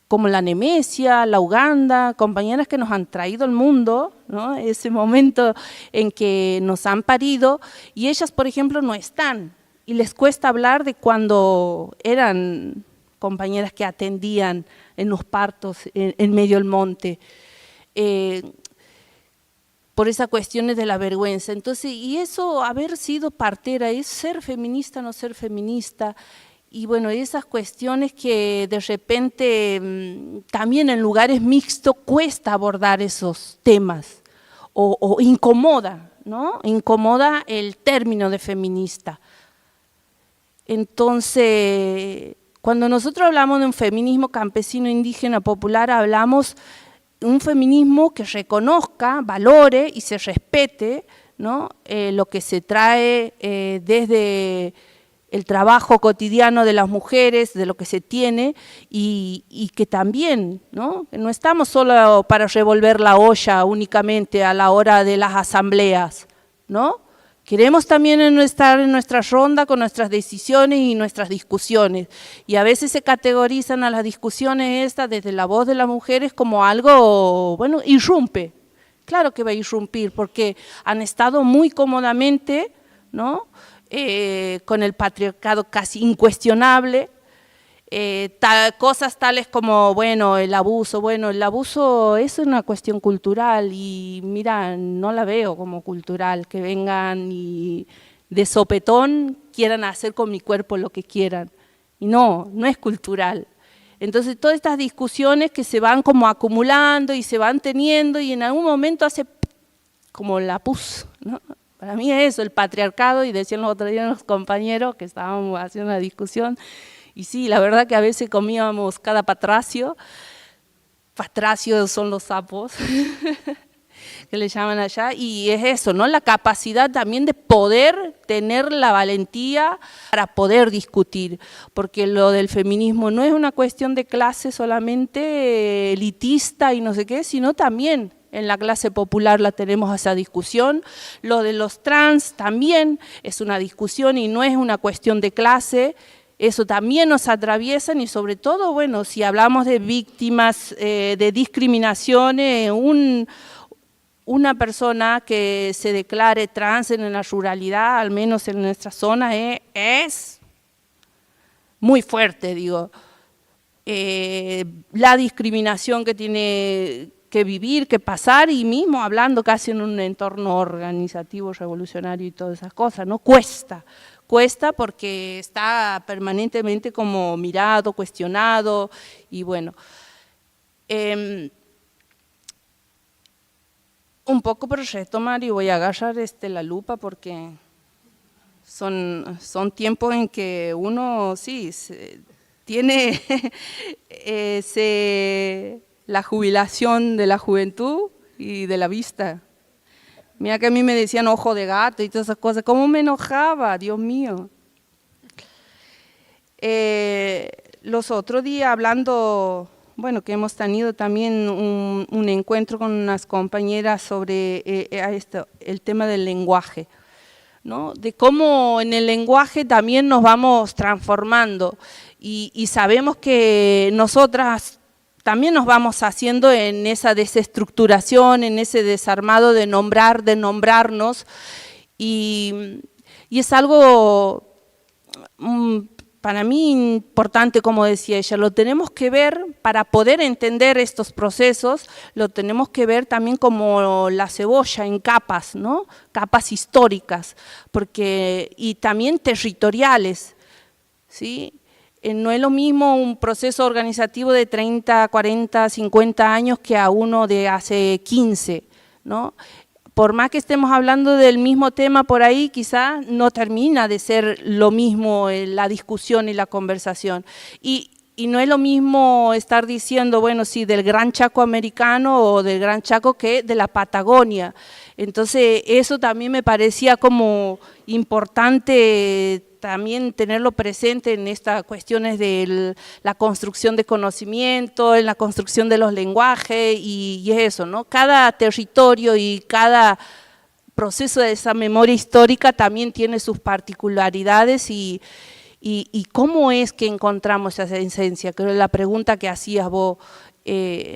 como la Nemesia, la Uganda, compañeras que nos han traído al mundo, ¿no? Ese momento en que nos han parido, y ellas, por ejemplo, no están, y les cuesta hablar de cuando eran compañeras que atendían en los partos en medio del monte, por esas cuestiones de la vergüenza. Entonces, y eso, haber sido partera, es ser feminista, no ser feminista. Y bueno, esas cuestiones que de repente también en lugares mixtos cuesta abordar esos temas o incomoda, ¿no? Incomoda el término de feminista. Entonces, cuando nosotros hablamos de un feminismo campesino, indígena, popular, hablamos de un feminismo que reconozca, valore y se respete, ¿no? Lo que se trae desde el trabajo cotidiano de las mujeres, de lo que se tiene, y que también, ¿no? Que no estamos solo para revolver la olla únicamente a la hora de las asambleas, ¿no? Queremos también estar en nuestra ronda con nuestras decisiones y nuestras discusiones, y a veces se categorizan a las discusiones estas desde la voz de las mujeres como algo, bueno, irrumpe. Claro que va a irrumpir, porque han estado muy cómodamente, ¿no? Con el patriarcado casi incuestionable, cosas tales como, bueno, el abuso es una cuestión cultural, y mira, no la veo como cultural, que vengan y de sopetón quieran hacer con mi cuerpo lo que quieran, y no es cultural. Entonces todas estas discusiones que se van como acumulando y se van teniendo, y en algún momento hace como la pus, ¿no? Para mí es eso, el patriarcado, y decían los otros días los compañeros que estábamos haciendo una discusión, Y sí, la verdad que a veces comíamos cada patracio son los sapos, que le llaman allá, y es eso, ¿no? La capacidad también de poder tener la valentía para poder discutir, porque lo del feminismo no es una cuestión de clase solamente elitista y no sé qué, sino también en la clase popular la tenemos esa discusión. Lo de los trans también es una discusión y no es una cuestión de clase. Eso también nos atraviesan y sobre todo, bueno, si hablamos de víctimas de discriminaciones, una persona que se declare trans en la ruralidad, al menos en nuestra zona, es muy fuerte, digo. La discriminación que tiene que vivir, que pasar, y mismo hablando casi en un entorno organizativo, revolucionario y todas esas cosas, ¿no? Cuesta porque está permanentemente como mirado, cuestionado, y bueno. Un poco por retomar, y voy a agarrar la lupa porque son tiempos en que uno, sí, tiene la jubilación de la juventud y de la vista. Mira que a mí me decían ojo de gato y todas esas cosas, ¿cómo me enojaba? Dios mío. Los otros días hablando, bueno, que hemos tenido también un encuentro con unas compañeras sobre el tema del lenguaje, ¿no? De cómo en el lenguaje también nos vamos transformando y sabemos que nosotras también nos vamos haciendo en esa desestructuración, en ese desarmado de nombrar, de nombrarnos, y es algo para mí importante, como decía ella, lo tenemos que ver para poder entender estos procesos, lo tenemos que ver también como la cebolla en capas, ¿no? Capas históricas, y también territoriales, ¿sí? No es lo mismo un proceso organizativo de 30, 40, 50 años que a uno de hace 15, ¿no? Por más que estemos hablando del mismo tema por ahí, quizás no termina de ser lo mismo la discusión y la conversación. Y no es lo mismo estar diciendo, bueno, sí, del Gran Chaco americano o del Gran Chaco que de la Patagonia. Entonces, eso también me parecía como importante también tenerlo presente en estas cuestiones de la construcción de conocimiento, en la construcción de los lenguajes y eso, ¿no? Cada territorio y cada proceso de esa memoria histórica también tiene sus particularidades y cómo es que encontramos esa esencia, creo que la pregunta que hacías vos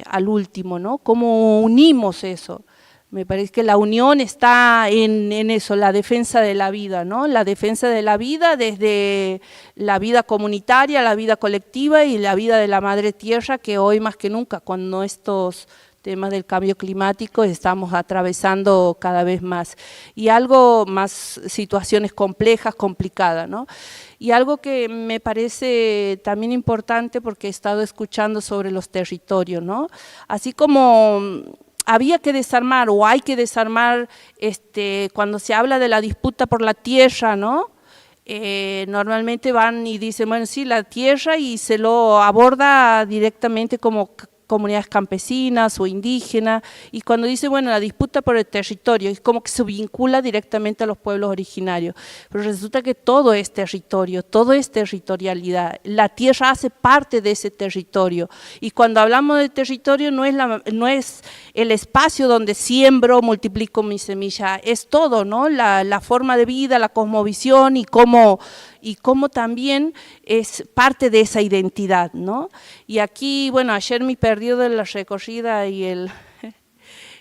al último, ¿no? ¿Cómo unimos eso? Me parece que la unión está en eso, la defensa de la vida, ¿no? La defensa de la vida desde la vida comunitaria, la vida colectiva y la vida de la madre tierra, que hoy más que nunca, cuando estos temas del cambio climático estamos atravesando cada vez más. Y algo más, situaciones complejas, complicadas, ¿no? Y algo que me parece también importante porque he estado escuchando sobre los territorios, ¿no? Así como había que desarmar o hay que desarmar cuando se habla de la disputa por la tierra, ¿no? Normalmente van y dicen, bueno, sí, la tierra, y se lo aborda directamente como comunidades campesinas o indígenas, y cuando dice, bueno, la disputa por el territorio, es como que se vincula directamente a los pueblos originarios, pero resulta que todo es territorio, todo es territorialidad, la tierra hace parte de ese territorio, y cuando hablamos de territorio no es el espacio donde siembro, multiplico mi semilla, es todo, ¿no? La forma de vida, la cosmovisión y cómo también es parte de esa identidad, ¿no? Y aquí, bueno, ayer me perdió de la recorrida y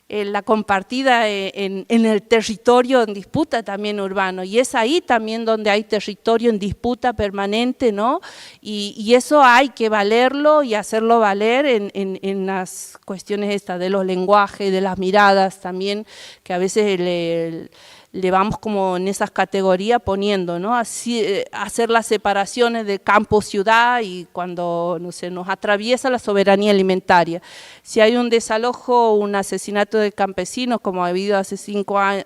la compartida en el territorio en disputa también urbano, y es ahí también donde hay territorio en disputa permanente, ¿no? Y eso hay que valerlo y hacerlo valer en las cuestiones estas de los lenguajes, de las miradas también, que a veces le vamos como en esas categorías poniendo, ¿no? Así, hacer las separaciones de campo-ciudad y cuando, no sé, nos atraviesa la soberanía alimentaria. Si hay un desalojo, un asesinato de campesinos, como ha habido hace 5 años,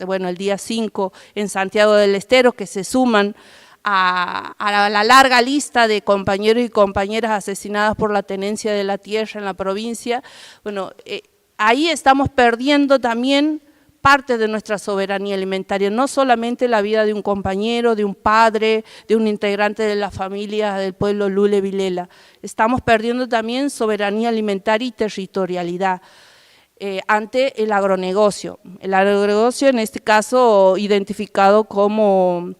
bueno, el día 5 en Santiago del Estero, que se suman a la larga lista de compañeros y compañeras asesinadas por la tenencia de la tierra en la provincia, bueno, ahí estamos perdiendo también parte de nuestra soberanía alimentaria, no solamente la vida de un compañero, de un padre, de un integrante de la familia del pueblo Lule Vilela, estamos perdiendo también soberanía alimentaria y territorialidad ante el agronegocio. El agronegocio en este caso identificado como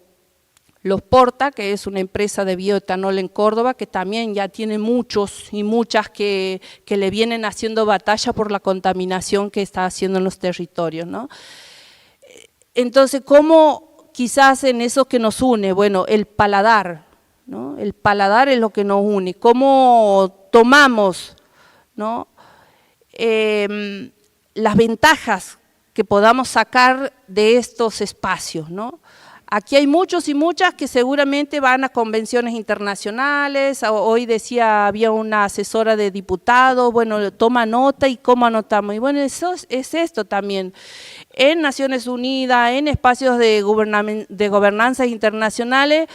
Los Porta, que es una empresa de bioetanol en Córdoba, que también ya tiene muchos y muchas que le vienen haciendo batalla por la contaminación que está haciendo en los territorios, ¿no? Entonces, ¿cómo quizás en eso que nos une? Bueno, el paladar, ¿no? El paladar es lo que nos une. ¿Cómo tomamos, ¿no? Las ventajas que podamos sacar de estos espacios, ¿no? Aquí hay muchos y muchas que seguramente van a convenciones internacionales. Hoy decía, había una asesora de diputados, bueno, toma nota y cómo anotamos. Y bueno, eso es esto también. En Naciones Unidas, en espacios de gobernanzas internacionales,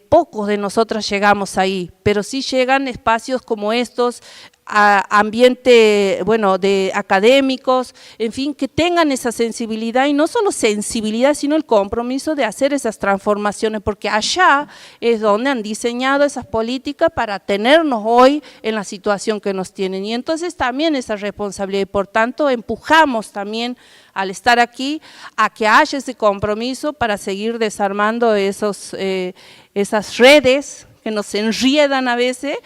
pocos de nosotros llegamos ahí, pero sí llegan espacios como estos, a ambiente, bueno, de académicos, en fin, que tengan esa sensibilidad, y no solo sensibilidad, sino el compromiso de hacer esas transformaciones, porque allá es donde han diseñado esas políticas para tenernos hoy en la situación que nos tienen, y entonces también esa responsabilidad, y por tanto empujamos también al estar aquí a que haya ese compromiso para seguir desarmando esas redes que nos enriedan a veces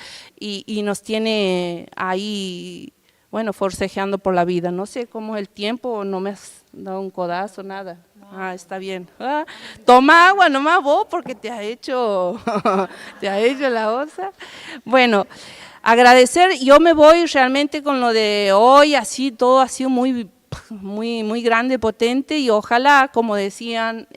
y nos tiene ahí, bueno, forcejeando por la vida. No sé cómo es el tiempo, no me has dado un codazo, nada. Ah, está bien. Ah, toma agua nomás vos porque te ha hecho la osa. Bueno, agradecer, yo me voy realmente con lo de hoy, así todo ha sido muy grande, potente, y ojalá, como decían,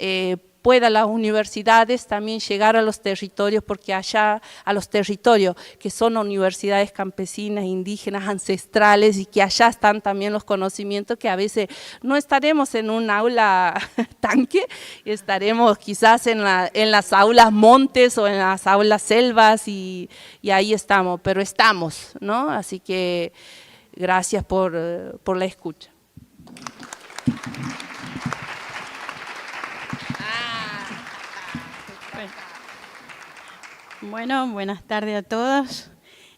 pueda las universidades también llegar a los territorios, porque allá, a los territorios que son universidades campesinas, indígenas, ancestrales, y que allá están también los conocimientos que a veces no estaremos en un aula tanque, estaremos quizás en las aulas montes o en las aulas selvas, y ahí estamos, pero estamos, ¿no? Así que gracias por la escucha. Bueno, buenas tardes a todos,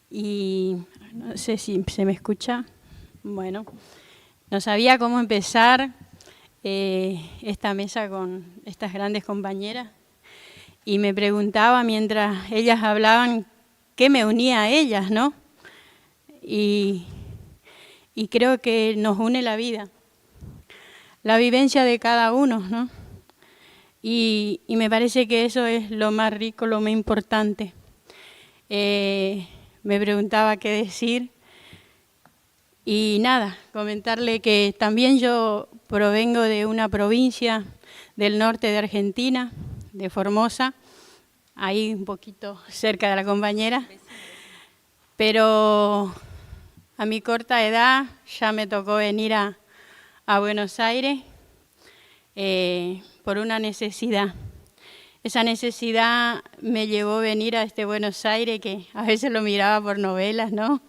y no sé si se me escucha. Bueno, no sabía cómo empezar esta mesa con estas grandes compañeras, y me preguntaba mientras ellas hablaban qué me unía a ellas, ¿no? Y creo que nos une la vida, la vivencia de cada uno, ¿no? Y me parece que eso es lo más rico, lo más importante. Me preguntaba qué decir, y nada, comentarle que también yo provengo de una provincia del norte de Argentina, de Formosa, ahí un poquito cerca de la compañera, pero a mi corta edad ya me tocó venir a Buenos Aires, por una necesidad. Esa necesidad me llevó a venir a Buenos Aires, que a veces lo miraba por novelas, ¿no?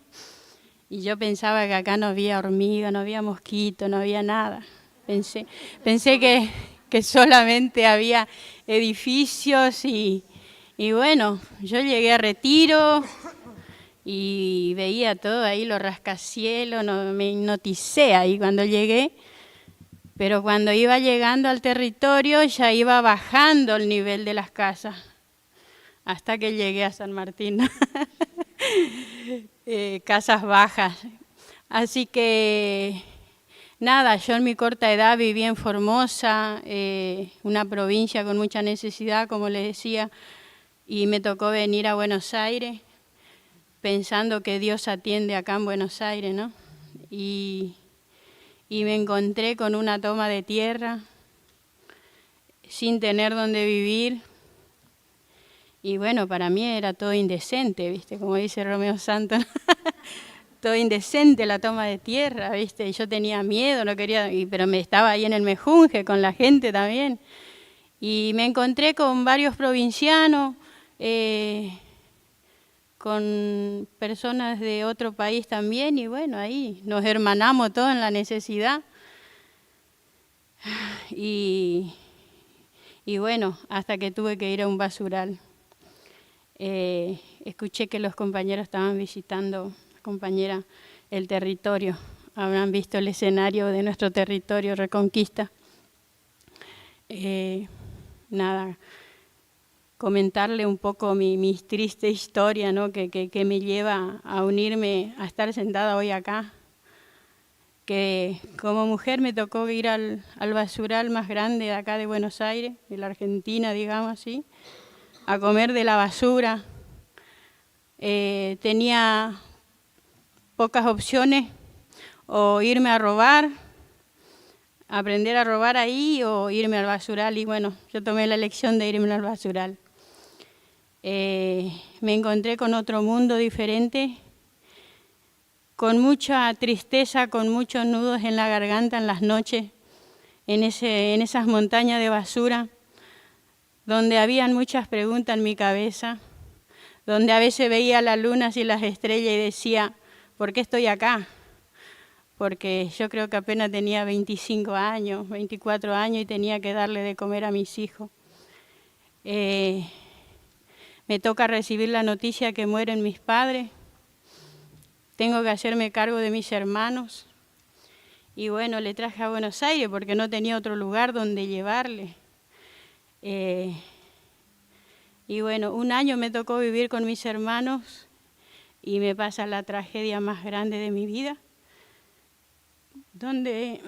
Y yo pensaba que acá no había hormiga, no había mosquito, no había nada. Pensé que solamente había edificios y bueno, yo llegué a Retiro y veía todo ahí, los rascacielos, me hipnoticé ahí cuando llegué. Pero cuando iba llegando al territorio ya iba bajando el nivel de las casas, hasta que llegué a San Martín. Casas bajas. Así que, nada, yo en mi corta edad viví en Formosa, una provincia con mucha necesidad, como les decía, y me tocó venir a Buenos Aires, pensando que Dios atiende acá en Buenos Aires, ¿no? Y me encontré con una toma de tierra, sin tener dónde vivir. Y bueno, para mí era todo indecente, ¿viste? Como dice Romeo Santos, todo indecente la toma de tierra, ¿viste? Y yo tenía miedo, no quería, pero me estaba ahí en el mejunje con la gente también. Y me encontré con varios provincianos, con personas de otro país también, y bueno, ahí nos hermanamos todos en la necesidad. Y bueno, hasta que tuve que ir a un basural. Escuché que los compañeros estaban visitando, compañera, el territorio. Habrán visto el escenario de nuestro territorio, Reconquista. Nada, comentarle un poco mi triste historia, ¿no? que me lleva a unirme, a estar sentada hoy acá. Que como mujer me tocó ir al basural más grande de acá de Buenos Aires, de la Argentina, digamos así, a comer de la basura. Tenía pocas opciones, o irme a robar, aprender a robar ahí, o irme al basural, y bueno, yo tomé la elección de irme al basural. Me encontré con otro mundo diferente, con mucha tristeza, con muchos nudos en la garganta en las noches, en esas montañas de basura, donde habían muchas preguntas en mi cabeza, donde a veces veía las lunas y las estrellas y decía, ¿por qué estoy acá? Porque yo creo que apenas tenía 25 años, 24 años y tenía que darle de comer a mis hijos. Me toca recibir la noticia que mueren mis padres. Tengo que hacerme cargo de mis hermanos. Y bueno, le traje a Buenos Aires porque no tenía otro lugar donde llevarle. Y bueno, un año me tocó vivir con mis hermanos y me pasa la tragedia más grande de mi vida. Donde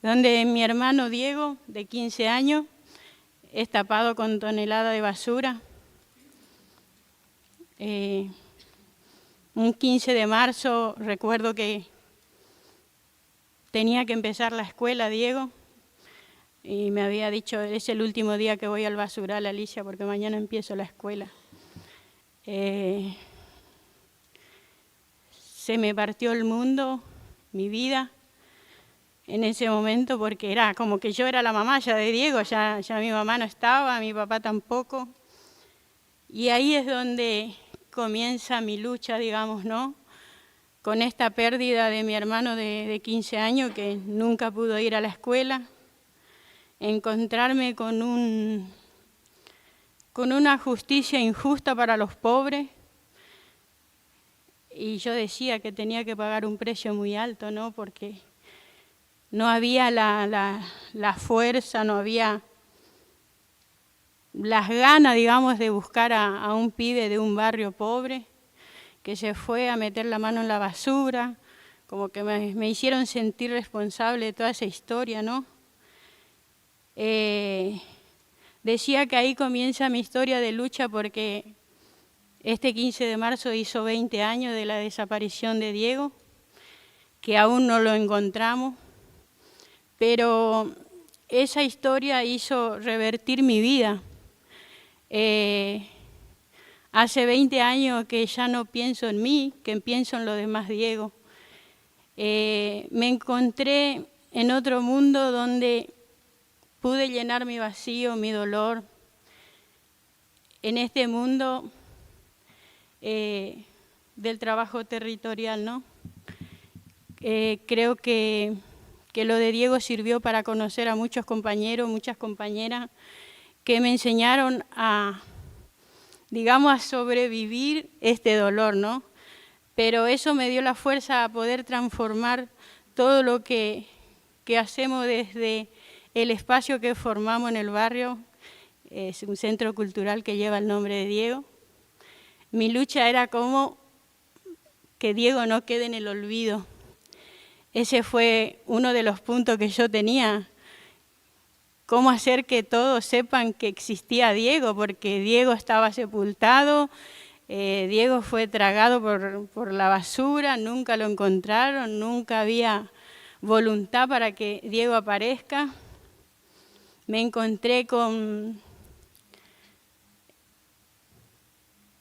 mi hermano Diego, de 15 años, es tapado con toneladas de basura. Un 15 de marzo recuerdo que tenía que empezar la escuela, Diego, y me había dicho, es el último día que voy al basural, Alicia, porque mañana empiezo la escuela. Se me partió el mundo, mi vida, en ese momento, porque era como que yo era la mamá ya de Diego, ya mi mamá no estaba, mi papá tampoco. Y ahí es donde comienza mi lucha, digamos, ¿no? Con esta pérdida de mi hermano de 15 años que nunca pudo ir a la escuela, encontrarme con una justicia injusta para los pobres. Y yo decía que tenía que pagar un precio muy alto, ¿no? Porque no había la fuerza, no había las ganas, digamos, de buscar a un pibe de un barrio pobre que se fue a meter la mano en la basura, como que me hicieron sentir responsable de toda esa historia, ¿no? Decía que ahí comienza mi historia de lucha porque este 15 de marzo hizo 20 años de la desaparición de Diego, que aún no lo encontramos, pero esa historia hizo revertir mi vida. Hace 20 años que ya no pienso en mí, que pienso en los demás Diego. Me encontré en otro mundo donde pude llenar mi vacío, mi dolor. En este mundo del trabajo territorial, ¿no? Creo que lo de Diego sirvió para conocer a muchos compañeros, muchas compañeras que me enseñaron digamos, a sobrevivir este dolor, ¿no? Pero eso me dio la fuerza a poder transformar todo lo que hacemos desde el espacio que formamos en el barrio. Es un centro cultural que lleva el nombre de Diego. Mi lucha era como que Diego no quede en el olvido. Ese fue uno de los puntos que yo tenía. Cómo hacer que todos sepan que existía Diego, porque Diego estaba sepultado, Diego fue tragado por la basura, nunca lo encontraron, nunca había voluntad para que Diego aparezca. Me encontré con...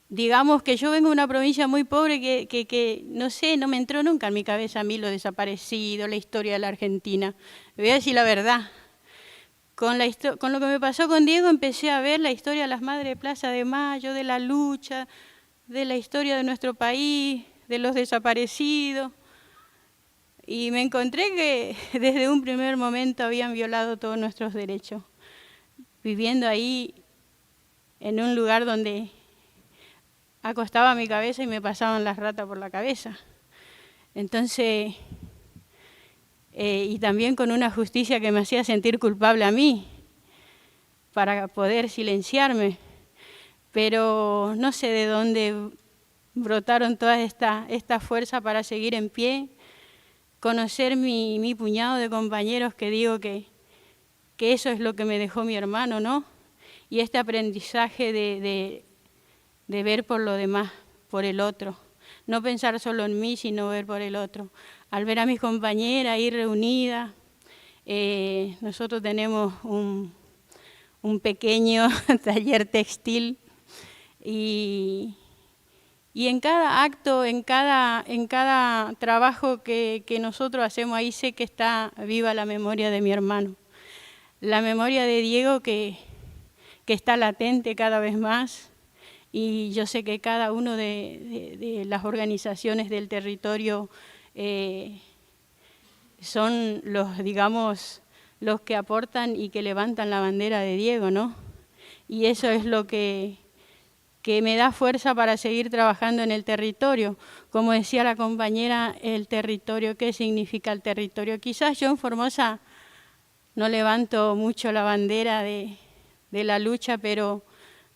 Digamos que yo vengo de una provincia muy pobre que no sé, no me entró nunca en mi cabeza a mí lo desaparecido, la historia de la Argentina. Me voy a decir la verdad. con lo que me pasó con Diego empecé a ver la historia de las Madres de Plaza de Mayo, de la lucha, de la historia de nuestro país, de los desaparecidos. Y me encontré que desde un primer momento habían violado todos nuestros derechos, viviendo ahí en un lugar donde acostaba mi cabeza y me pasaban las ratas por la cabeza. Entonces, y también con una justicia que me hacía sentir culpable a mí, para poder silenciarme. Pero no sé de dónde brotaron toda esta fuerza para seguir en pie, conocer mi puñado de compañeros que digo que eso es lo que me dejó mi hermano, ¿no? Y este aprendizaje de ver por lo demás, por el otro. No pensar solo en mí, sino ver por el otro. Al ver a mis compañeras ahí reunidas, nosotros tenemos un pequeño taller textil y en cada acto, en cada trabajo que nosotros hacemos ahí sé que está viva la memoria de mi hermano. La memoria de Diego que está latente cada vez más. Y yo sé que cada uno de las organizaciones del territorio son los que aportan y que levantan la bandera de Diego, ¿no? Y eso es lo que me da fuerza para seguir trabajando en el territorio. Como decía la compañera, el territorio, ¿qué significa el territorio? Quizás yo en Formosa no levanto mucho la bandera de la lucha, pero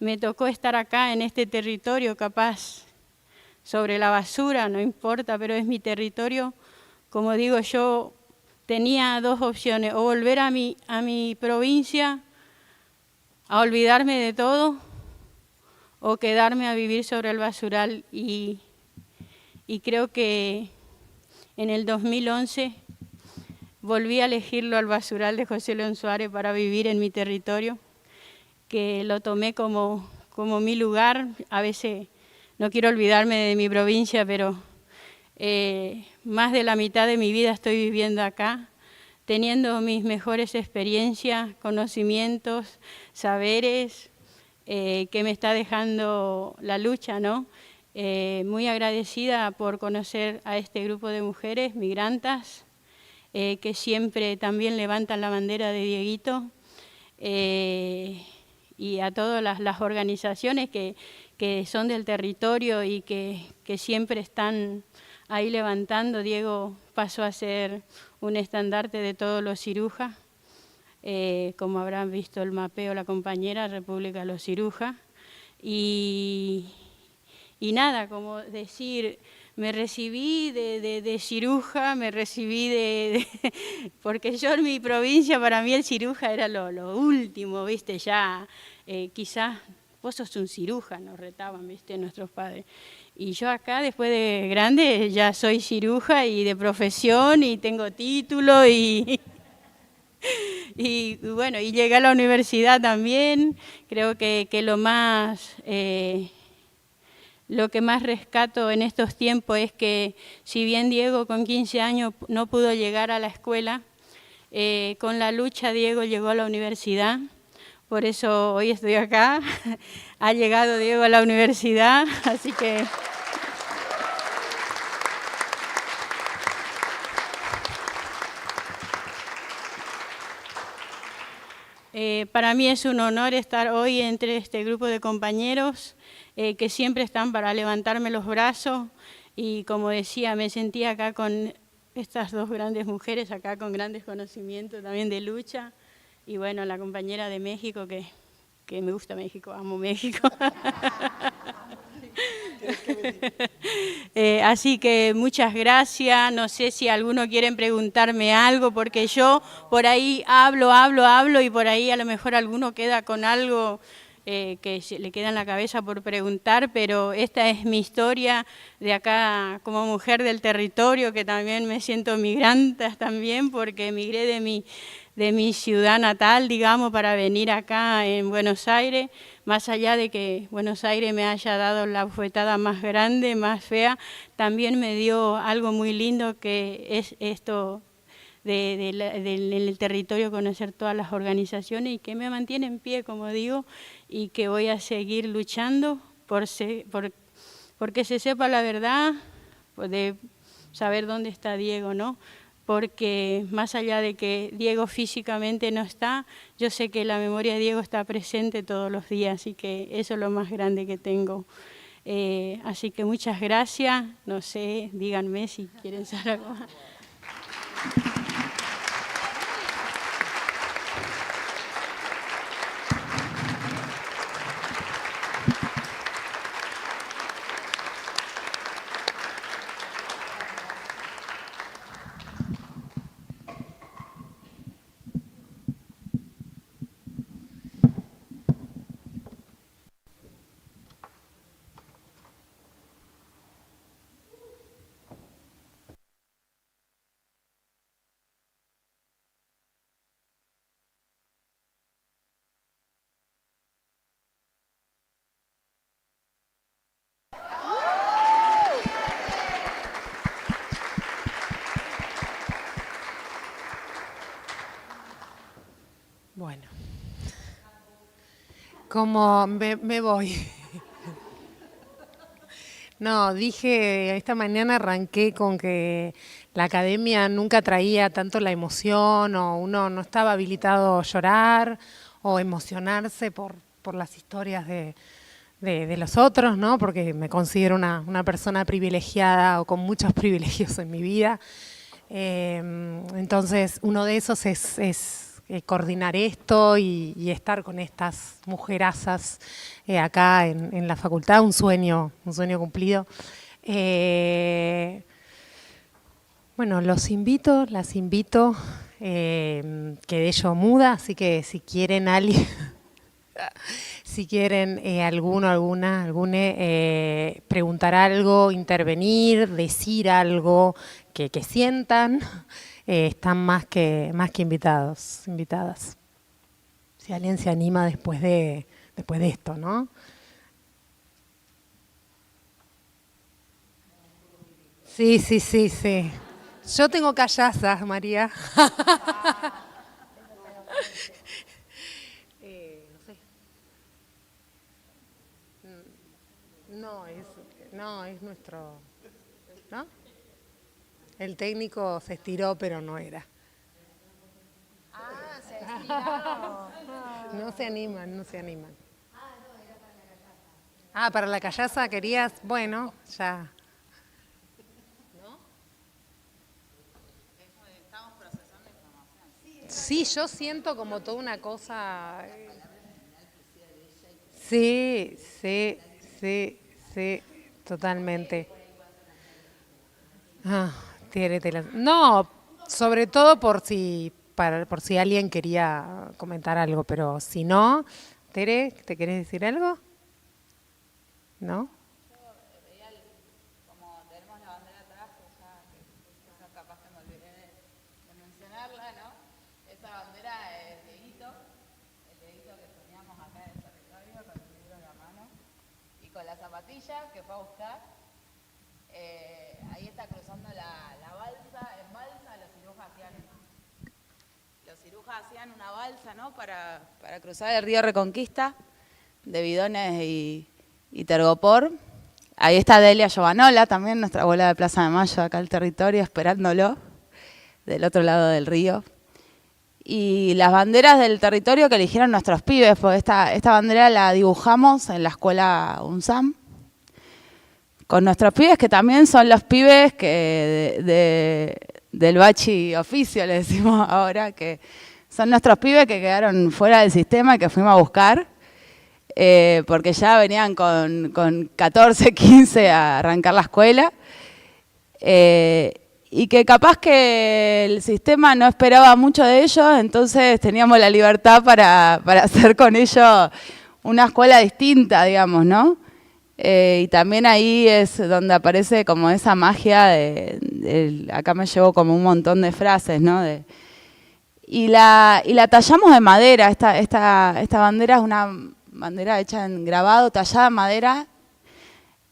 me tocó estar acá en este territorio, capaz sobre la basura, no importa, pero es mi territorio. Como digo, yo tenía dos opciones, o volver a mi provincia, a olvidarme de todo, o quedarme a vivir sobre el basural. Y creo que en el 2011 volví a elegirlo al basural de José León Suárez para vivir en mi territorio, que lo tomé como mi lugar. A veces no quiero olvidarme de mi provincia, pero más de la mitad de mi vida estoy viviendo acá, teniendo mis mejores experiencias, conocimientos, saberes que me está dejando la lucha, ¿no? Muy agradecida por conocer a este grupo de mujeres migrantas que siempre también levantan la bandera de Dieguito. Y a todas las organizaciones que son del territorio y que siempre están ahí levantando. Diego pasó a ser un estandarte de todos los cirujas, como habrán visto el mapeo la compañera, República de los Cirujas. Y nada, como decir, me recibí de ciruja, me recibí porque yo en mi provincia, para mí el ciruja era lo último, ¿viste? Ya quizás vos sos un ciruja, nos retaban, ¿viste? Nuestros padres. Y yo acá, después de grande, ya soy ciruja y de profesión y tengo título y bueno, y llegué a la universidad también. Creo que lo que más rescato en estos tiempos es que si bien Diego con 15 años no pudo llegar a la escuela, con la lucha Diego llegó a la universidad, por eso hoy estoy acá. Ha llegado Diego a la universidad, así que para mí es un honor estar hoy entre este grupo de compañeros que siempre están para levantarme los brazos, y como decía, me sentí acá con estas dos grandes mujeres, acá con grandes conocimientos también de lucha, y bueno, la compañera de México, que me gusta México, amo México. Así que muchas gracias. No sé si alguno quiere preguntarme algo, porque yo por ahí hablo y por ahí a lo mejor alguno queda con algo que se le queda en la cabeza por preguntar, pero esta es mi historia de acá como mujer del territorio, que también me siento migrante también, porque emigré de mi ciudad natal, digamos, para venir acá en Buenos Aires. Más allá de que Buenos Aires me haya dado la bofetada más grande, más fea, también me dio algo muy lindo, que es esto del territorio, conocer todas las organizaciones y que me mantiene en pie, como digo, y que voy a seguir luchando porque se sepa la verdad, de saber dónde está Diego, ¿no? Porque más allá de que Diego físicamente no está, yo sé que la memoria de Diego está presente todos los días y que eso es lo más grande que tengo. Así que muchas gracias, no sé, díganme si quieren saber algo más. Bueno, como me voy. No, dije, esta mañana arranqué con que la academia nunca traía tanto la emoción o uno no estaba habilitado a llorar o emocionarse por las historias de los otros, ¿no? Porque me considero una persona privilegiada o con muchos privilegios en mi vida. Entonces, uno de esos es coordinar esto y estar con estas mujerazas acá en la facultad, un sueño cumplido. Bueno, las invito, quedé yo muda, así que si quieren alguien, si quieren alguna preguntar algo, intervenir, decir algo que sientan, están más que invitadas. Si alguien se anima después de esto, ¿no? Sí. Yo tengo callazas, María. No sé. No, es nuestro, ¿no? El técnico se estiró, pero no era. Ah, se estiró. No se animan. Ah, no, era para la callaza. Ah, para la callaza querías, bueno, ya. ¿No? Estamos procesando información. Sí, yo siento como toda una cosa. Sí, totalmente. No, sobre todo por si alguien quería comentar algo, pero si no, Tere, ¿te querés decir algo? ¿No? Como tenemos la bandera atrás, que capaz que me olvidé de mencionarla, ¿no? Esa bandera es Dieguito, el Dieguito que teníamos acá en el territorio con el libro en la mano y con la zapatilla que fue a buscar. Ahí está cruzando la balsa. En balsa los cirujas hacían una balsa, ¿no? Para cruzar el río Reconquista de Bidones y Tergopor. Ahí está Delia Giovanola, también nuestra abuela de Plaza de Mayo, acá el territorio, esperándolo, del otro lado del río. Y las banderas del territorio que eligieron nuestros pibes, porque esta bandera la dibujamos en la escuela UNSAM, con nuestros pibes que también son los pibes que del bachi oficio, le decimos ahora, que son nuestros pibes que quedaron fuera del sistema y que fuimos a buscar. Porque ya venían con 14, 15 a arrancar la escuela, y que capaz que el sistema no esperaba mucho de ellos, entonces teníamos la libertad para hacer con ellos una escuela distinta, digamos, ¿no? Y también ahí es donde aparece como esa magia acá me llevo como un montón de frases, ¿no? Y la tallamos de madera. Esta bandera es una bandera hecha en grabado, tallada en madera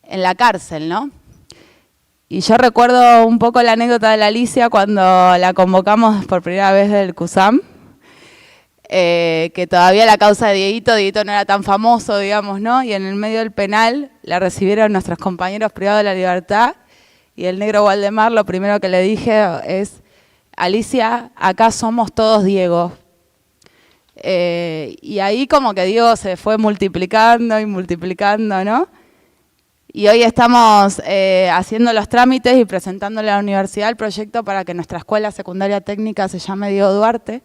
en la cárcel, ¿no? Y yo recuerdo un poco la anécdota de la Alicia cuando la convocamos por primera vez del CUSAM, que todavía la causa de Dieguito no era tan famoso, digamos, ¿no? Y en el medio del penal la recibieron nuestros compañeros privados de la libertad, y el negro Waldemar lo primero que le dije es: Alicia, acá somos todos Diego. Y ahí como que Diego se fue multiplicando y multiplicando, ¿no? Y hoy estamos haciendo los trámites y presentándole a la universidad el proyecto para que nuestra escuela secundaria técnica se llame Diego Duarte.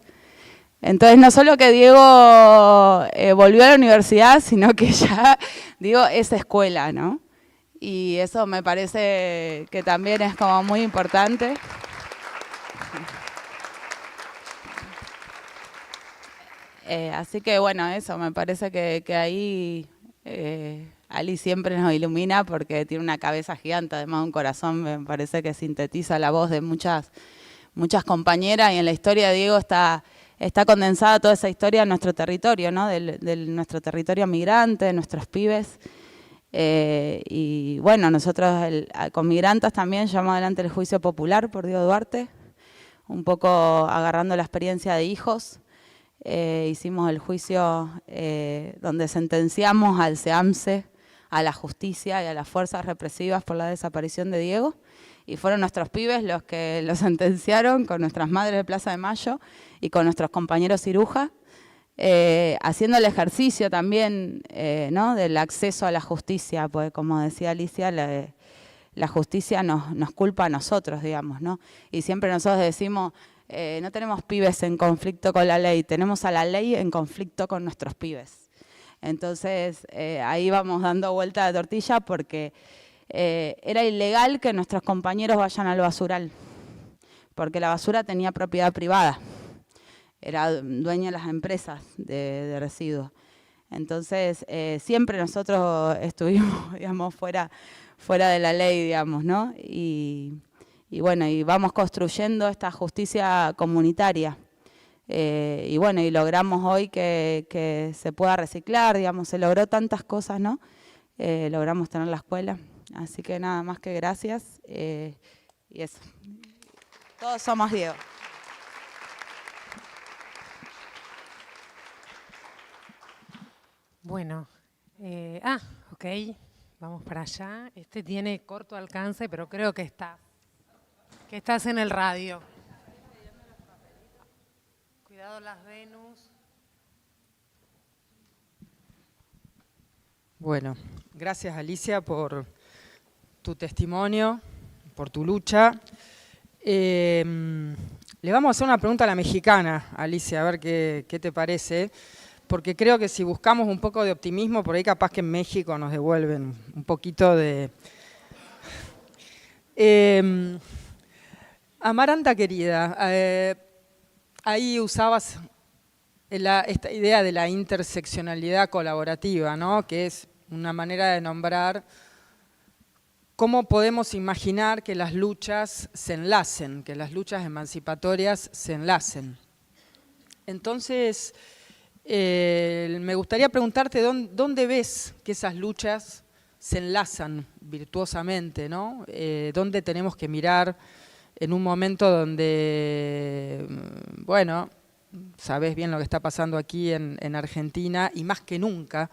Entonces, no solo que Diego volvió a la universidad, sino que ya, digo, es escuela, ¿no? Y eso me parece que también es como muy importante. Así que, bueno, eso, me parece que ahí Ali siempre nos ilumina porque tiene una cabeza gigante, además un corazón, me parece que sintetiza la voz de muchas compañeras, y en la historia de Diego está condensada toda esa historia en nuestro territorio, ¿no? De nuestro territorio migrante, de nuestros pibes. Y bueno, nosotros con Migrantas también llevamos adelante el juicio popular por Diego Duarte, un poco agarrando la experiencia de hijos. Hicimos el juicio donde sentenciamos al SEAMSE, a la justicia y a las fuerzas represivas por la desaparición de Diego, y fueron nuestros pibes los que lo sentenciaron, con nuestras madres de Plaza de Mayo y con nuestros compañeros cirujas, haciendo el ejercicio también, ¿no? Del acceso a la justicia, porque como decía Alicia, la justicia nos culpa a nosotros, digamos, ¿no? Y siempre nosotros decimos, no tenemos pibes en conflicto con la ley, tenemos a la ley en conflicto con nuestros pibes. Entonces, ahí vamos dando vuelta de tortilla porque era ilegal que nuestros compañeros vayan al basural, porque la basura tenía propiedad privada, era dueña de las empresas de residuos. Entonces, siempre nosotros estuvimos, digamos, fuera de la ley, digamos, ¿no? Y bueno, y vamos construyendo esta justicia comunitaria. Y bueno, y logramos hoy que se pueda reciclar, digamos, se logró tantas cosas, ¿no? Logramos tener la escuela. Así que nada más que gracias. Y eso. Todos somos Diego. Bueno, ok, vamos para allá. Este tiene corto alcance, pero creo que estás en el radio. Cuidado las Venus. Bueno, gracias Alicia por tu testimonio, por tu lucha. Le vamos a hacer una pregunta a la mexicana, Alicia, a ver qué te parece, porque creo que si buscamos un poco de optimismo, por ahí capaz que en México nos devuelven un poquito de... Amaranta querida, ahí usabas esta idea de la interseccionalidad colaborativa, ¿no? Que es una manera de nombrar cómo podemos imaginar que las luchas se enlacen, que las luchas emancipatorias se enlacen. Entonces, me gustaría preguntarte dónde ves que esas luchas se enlazan virtuosamente, ¿no? ¿Dónde tenemos que mirar en un momento donde, bueno, sabés bien lo que está pasando aquí en Argentina, y más que nunca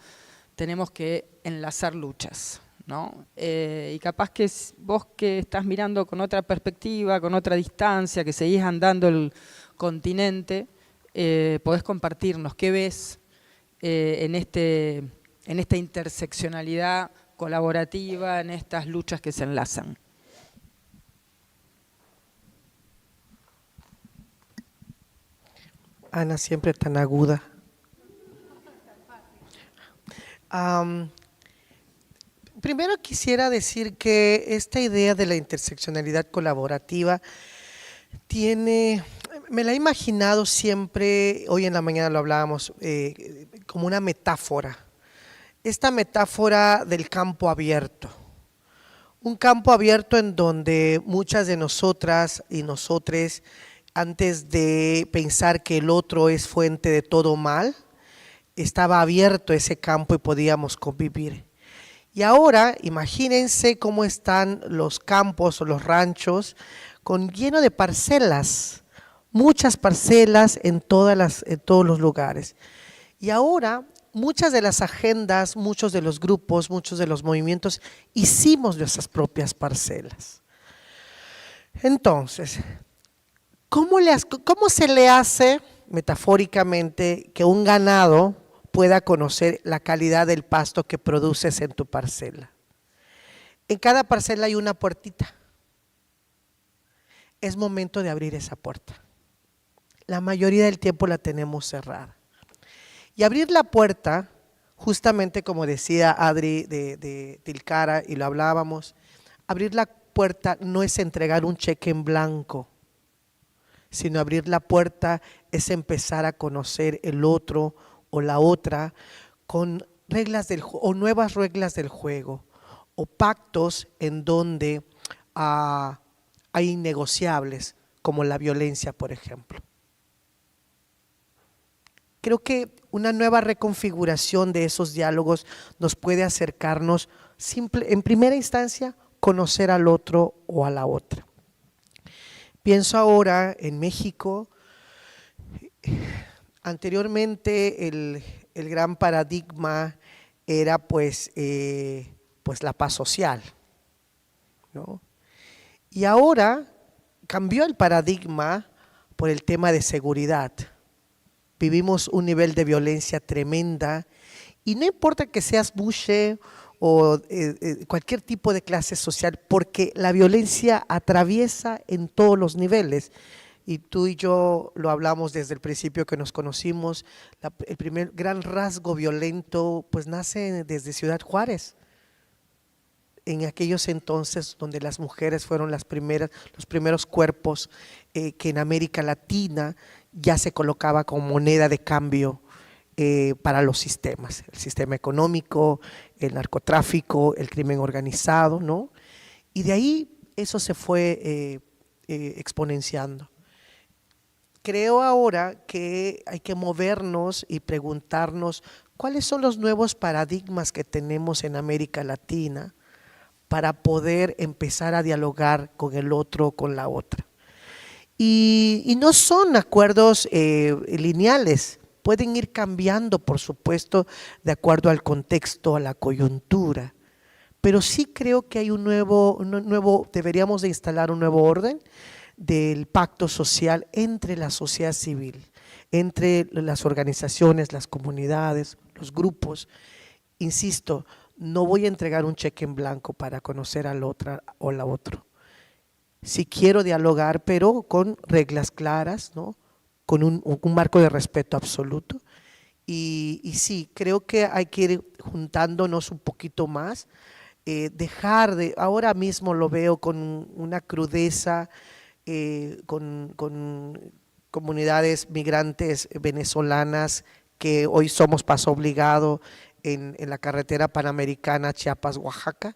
tenemos que enlazar luchas, ¿no? Y capaz que vos que estás mirando con otra perspectiva, con otra distancia, que seguís andando el continente, podés compartirnos qué ves en esta interseccionalidad colaborativa, en estas luchas que se enlazan. Ana siempre tan aguda. Primero quisiera decir que esta idea de la interseccionalidad colaborativa me la he imaginado siempre, hoy en la mañana lo hablábamos, como una metáfora. Esta metáfora del campo abierto. Un campo abierto en donde muchas de nosotras y nosotres, antes de pensar que el otro es fuente de todo mal, estaba abierto ese campo y podíamos convivir. Y ahora imagínense cómo están los campos o los ranchos lleno de parcelas, muchas parcelas en todos los lugares. Y ahora muchas de las agendas, muchos de los grupos, muchos de los movimientos hicimos nuestras propias parcelas. Entonces, ¿cómo se le hace metafóricamente que un ganado pueda conocer la calidad del pasto que produces en tu parcela? En cada parcela hay una puertita. Es momento de abrir esa puerta. La mayoría del tiempo la tenemos cerrada. Y abrir la puerta, justamente como decía Adri de Tilcara, y lo hablábamos, abrir la puerta no es entregar un cheque en blanco, sino abrir la puerta es empezar a conocer el otro o la otra con reglas o nuevas reglas del juego, o pactos en donde hay innegociables, como la violencia, por ejemplo. Creo que una nueva reconfiguración de esos diálogos nos puede acercarnos, en primera instancia, conocer al otro o a la otra. Pienso ahora en México. Anteriormente el gran paradigma era pues la paz social, ¿no? Y ahora cambió el paradigma por el tema de seguridad. Vivimos un nivel de violencia tremenda y no importa que seas Bushe o cualquier tipo de clase social, porque la violencia atraviesa en todos los niveles. Y tú y yo lo hablamos desde el principio que nos conocimos, el primer gran rasgo violento pues nace desde Ciudad Juárez. En aquellos entonces donde las mujeres fueron los primeros cuerpos que en América Latina ya se colocaba como moneda de cambio para los sistemas, el sistema económico, el narcotráfico, el crimen organizado, ¿no? Y de ahí eso se fue exponenciando. Creo ahora que hay que movernos y preguntarnos cuáles son los nuevos paradigmas que tenemos en América Latina para poder empezar a dialogar con el otro o con la otra. Y no son acuerdos lineales, pueden ir cambiando, por supuesto, de acuerdo al contexto, a la coyuntura, pero sí creo que hay deberíamos de instalar un nuevo orden del pacto social entre la sociedad civil, entre las organizaciones, las comunidades, los grupos. Insisto, no voy a entregar un cheque en blanco para conocer al otro o la otra. Sí quiero dialogar, pero con reglas claras, ¿no? Con un marco de respeto absoluto. Y sí, creo que hay que ir juntándonos un poquito más, ahora mismo lo veo con una crudeza, con comunidades migrantes venezolanas que hoy somos paso obligado en la carretera panamericana Chiapas-Oaxaca.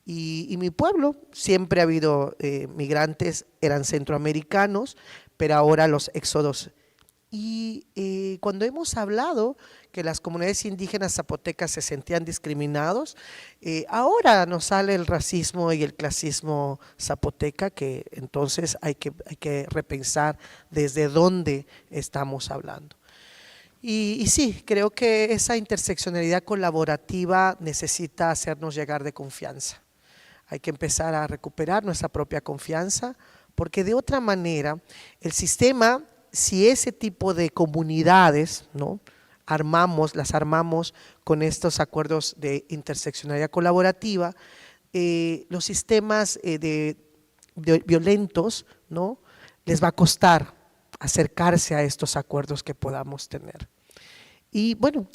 Y mi pueblo, siempre ha habido migrantes, eran centroamericanos, pero ahora los éxodos. Y cuando hemos hablado que las comunidades indígenas zapotecas se sentían discriminados, ahora nos sale el racismo y el clasismo zapoteca, que entonces hay que repensar desde dónde estamos hablando. Y sí, creo que esa interseccionalidad colaborativa necesita hacernos llegar de confianza. Hay que empezar a recuperar nuestra propia confianza, porque de otra manera el sistema, si ese tipo de comunidades, ¿no?, las armamos con estos acuerdos de interseccionalidad colaborativa, los sistemas violentos, ¿no?, les va a costar acercarse a estos acuerdos que podamos tener. Y bueno,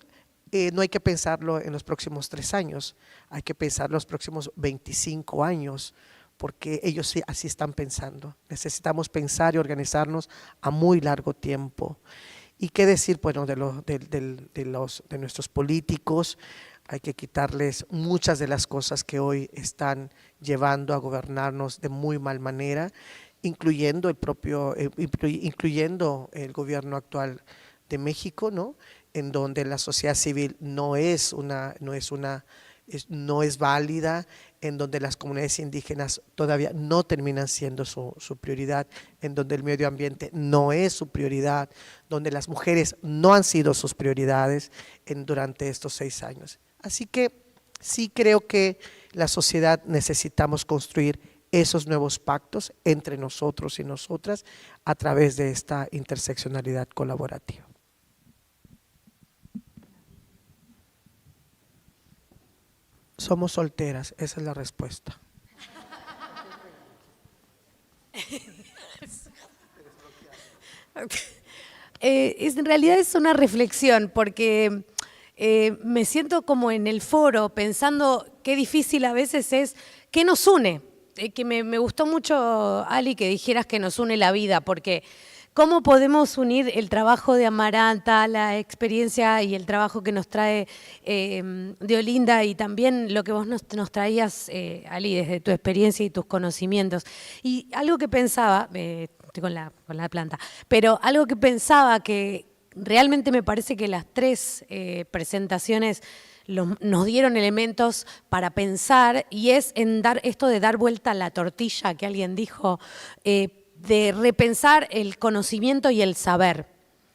no hay que pensarlo en los próximos 3 años, hay que pensar los próximos 25 años, porque ellos sí, así están pensando. Necesitamos pensar y organizarnos a muy largo tiempo. ¿Y qué decir? Bueno, de nuestros políticos, hay que quitarles muchas de las cosas que hoy están llevando a gobernarnos de muy mal manera, incluyendo el gobierno actual de México, ¿no?, en donde la sociedad civil no es una no es válida, en donde las comunidades indígenas todavía no terminan siendo su prioridad, en donde el medio ambiente no es su prioridad, donde las mujeres no han sido sus prioridades durante estos 6 años. Así que sí creo que la sociedad necesitamos construir esos nuevos pactos entre nosotros y nosotras a través de esta interseccionalidad colaborativa. Somos solteras, esa es la respuesta. En realidad es una reflexión, porque me siento como en el foro pensando qué difícil a veces es, ¿qué nos une? Que me gustó mucho, Ali, que dijeras que nos une la vida, porque ¿cómo podemos unir el trabajo de Amaranta, la experiencia y el trabajo que nos trae de Olinda y también lo que vos nos traías, Ali, desde tu experiencia y tus conocimientos? Y algo que pensaba, estoy con la planta, pero algo que pensaba que realmente me parece que las 3 presentaciones nos dieron elementos para pensar, y es en esto de dar vuelta a la tortilla que alguien dijo, de repensar el conocimiento y el saber,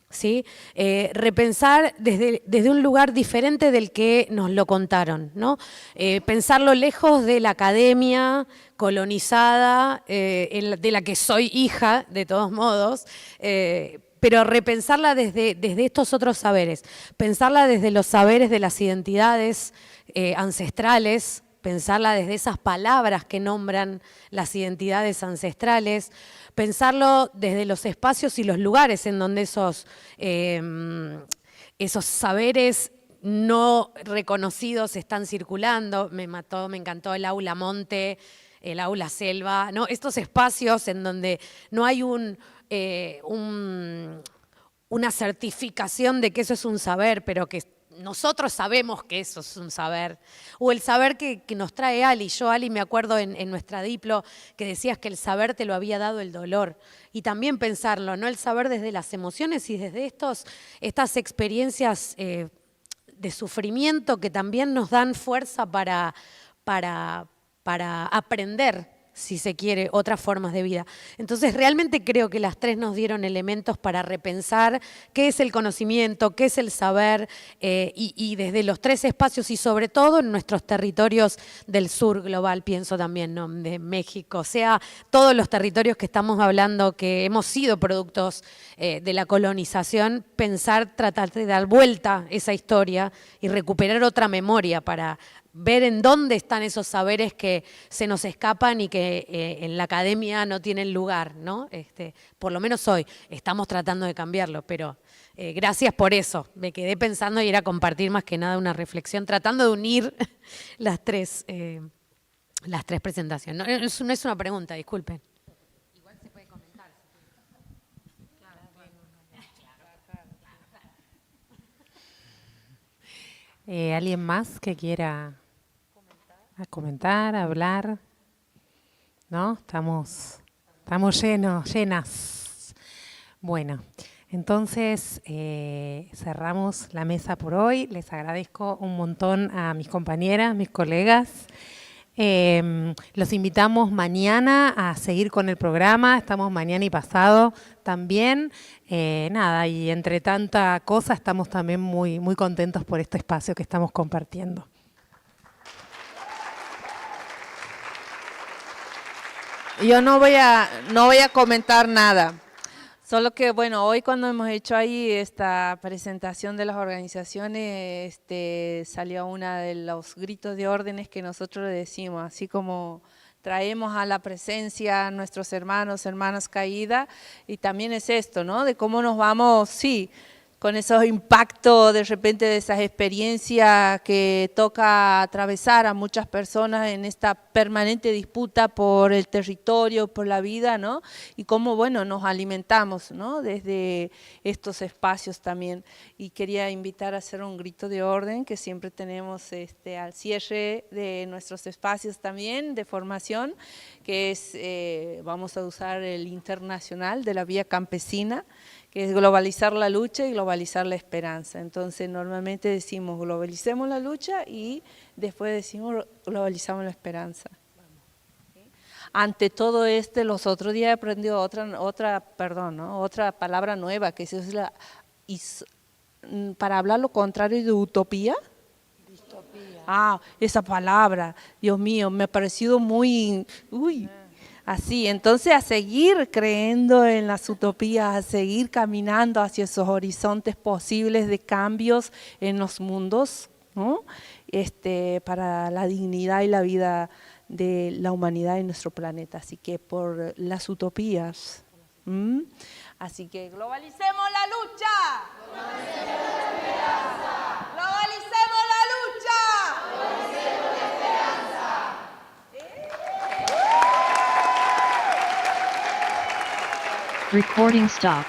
¿sí? Repensar desde un lugar diferente del que nos lo contaron, ¿no? Pensarlo lejos de la academia colonizada, de la que soy hija, de todos modos, pero repensarla desde estos otros saberes, pensarla desde los saberes de las identidades ancestrales, pensarla desde esas palabras que nombran las identidades ancestrales, pensarlo desde los espacios y los lugares en donde esos saberes no reconocidos están circulando. Me encantó el aula monte, el aula selva, ¿no? Estos espacios en donde no hay una certificación de que eso es un saber, pero que nosotros sabemos que eso es un saber, o el saber que nos trae Ali. Yo, Ali, me acuerdo en nuestra diplo que decías que el saber te lo había dado el dolor, y también pensarlo, ¿no? El saber desde las emociones y desde estas experiencias de sufrimiento que también nos dan fuerza para aprender, si se quiere, otras formas de vida. Entonces, realmente creo que las 3 nos dieron elementos para repensar qué es el conocimiento, qué es el saber, y desde los 3 espacios y sobre todo en nuestros territorios del sur global, pienso también, ¿no? De México, o sea, todos los territorios que estamos hablando, que hemos sido productos de la colonización, tratar de dar vuelta a esa historia y recuperar otra memoria para ver en dónde están esos saberes que se nos escapan y que en la academia no tienen lugar, ¿no? Por lo menos hoy estamos tratando de cambiarlo, pero gracias por eso. Me quedé pensando y era compartir más que nada una reflexión, tratando de unir las tres presentaciones. No es una pregunta, disculpen. Igual se puede comentar. ¿Alguien más que quiera comentar, hablar? ¿No? Estamos llenas. Bueno, entonces cerramos la mesa por hoy. Les agradezco un montón a mis compañeras, mis colegas. Los invitamos mañana a seguir con el programa. Estamos mañana y pasado también. Y entre tanta cosa estamos también muy, muy contentos por este espacio que estamos compartiendo. Yo no voy a comentar nada, solo que bueno, hoy cuando hemos hecho ahí esta presentación de las organizaciones, salió una de los gritos de órdenes que nosotros le decimos, así como traemos a la presencia a nuestros hermanas caídas, y también es esto, ¿no? De cómo nos vamos, sí, con esos impactos de repente de esas experiencias que toca atravesar a muchas personas en esta permanente disputa por el territorio, por la vida, ¿no? Y cómo, bueno, nos alimentamos, ¿no? Desde estos espacios también. Y quería invitar a hacer un grito de orden que siempre tenemos al cierre de nuestros espacios también de formación, que es, vamos a usar el internacional de la vía campesina, que es globalizar la lucha y globalizar la esperanza. Entonces normalmente decimos globalicemos la lucha y después decimos globalizamos la esperanza. Ante todo los otros días he aprendido otra palabra nueva, que es para hablar lo contrario de utopía. Distopía. Esa palabra, Dios mío, me ha parecido muy... Así, entonces a seguir creyendo en las utopías, a seguir caminando hacia esos horizontes posibles de cambios en los mundos, ¿no? Para la dignidad y la vida de la humanidad y nuestro planeta. Así que por las utopías. Así que globalicemos la lucha. Globalicemos la esperanza. Globalicemos la lucha. Globalicemos la esperanza. Recording stop.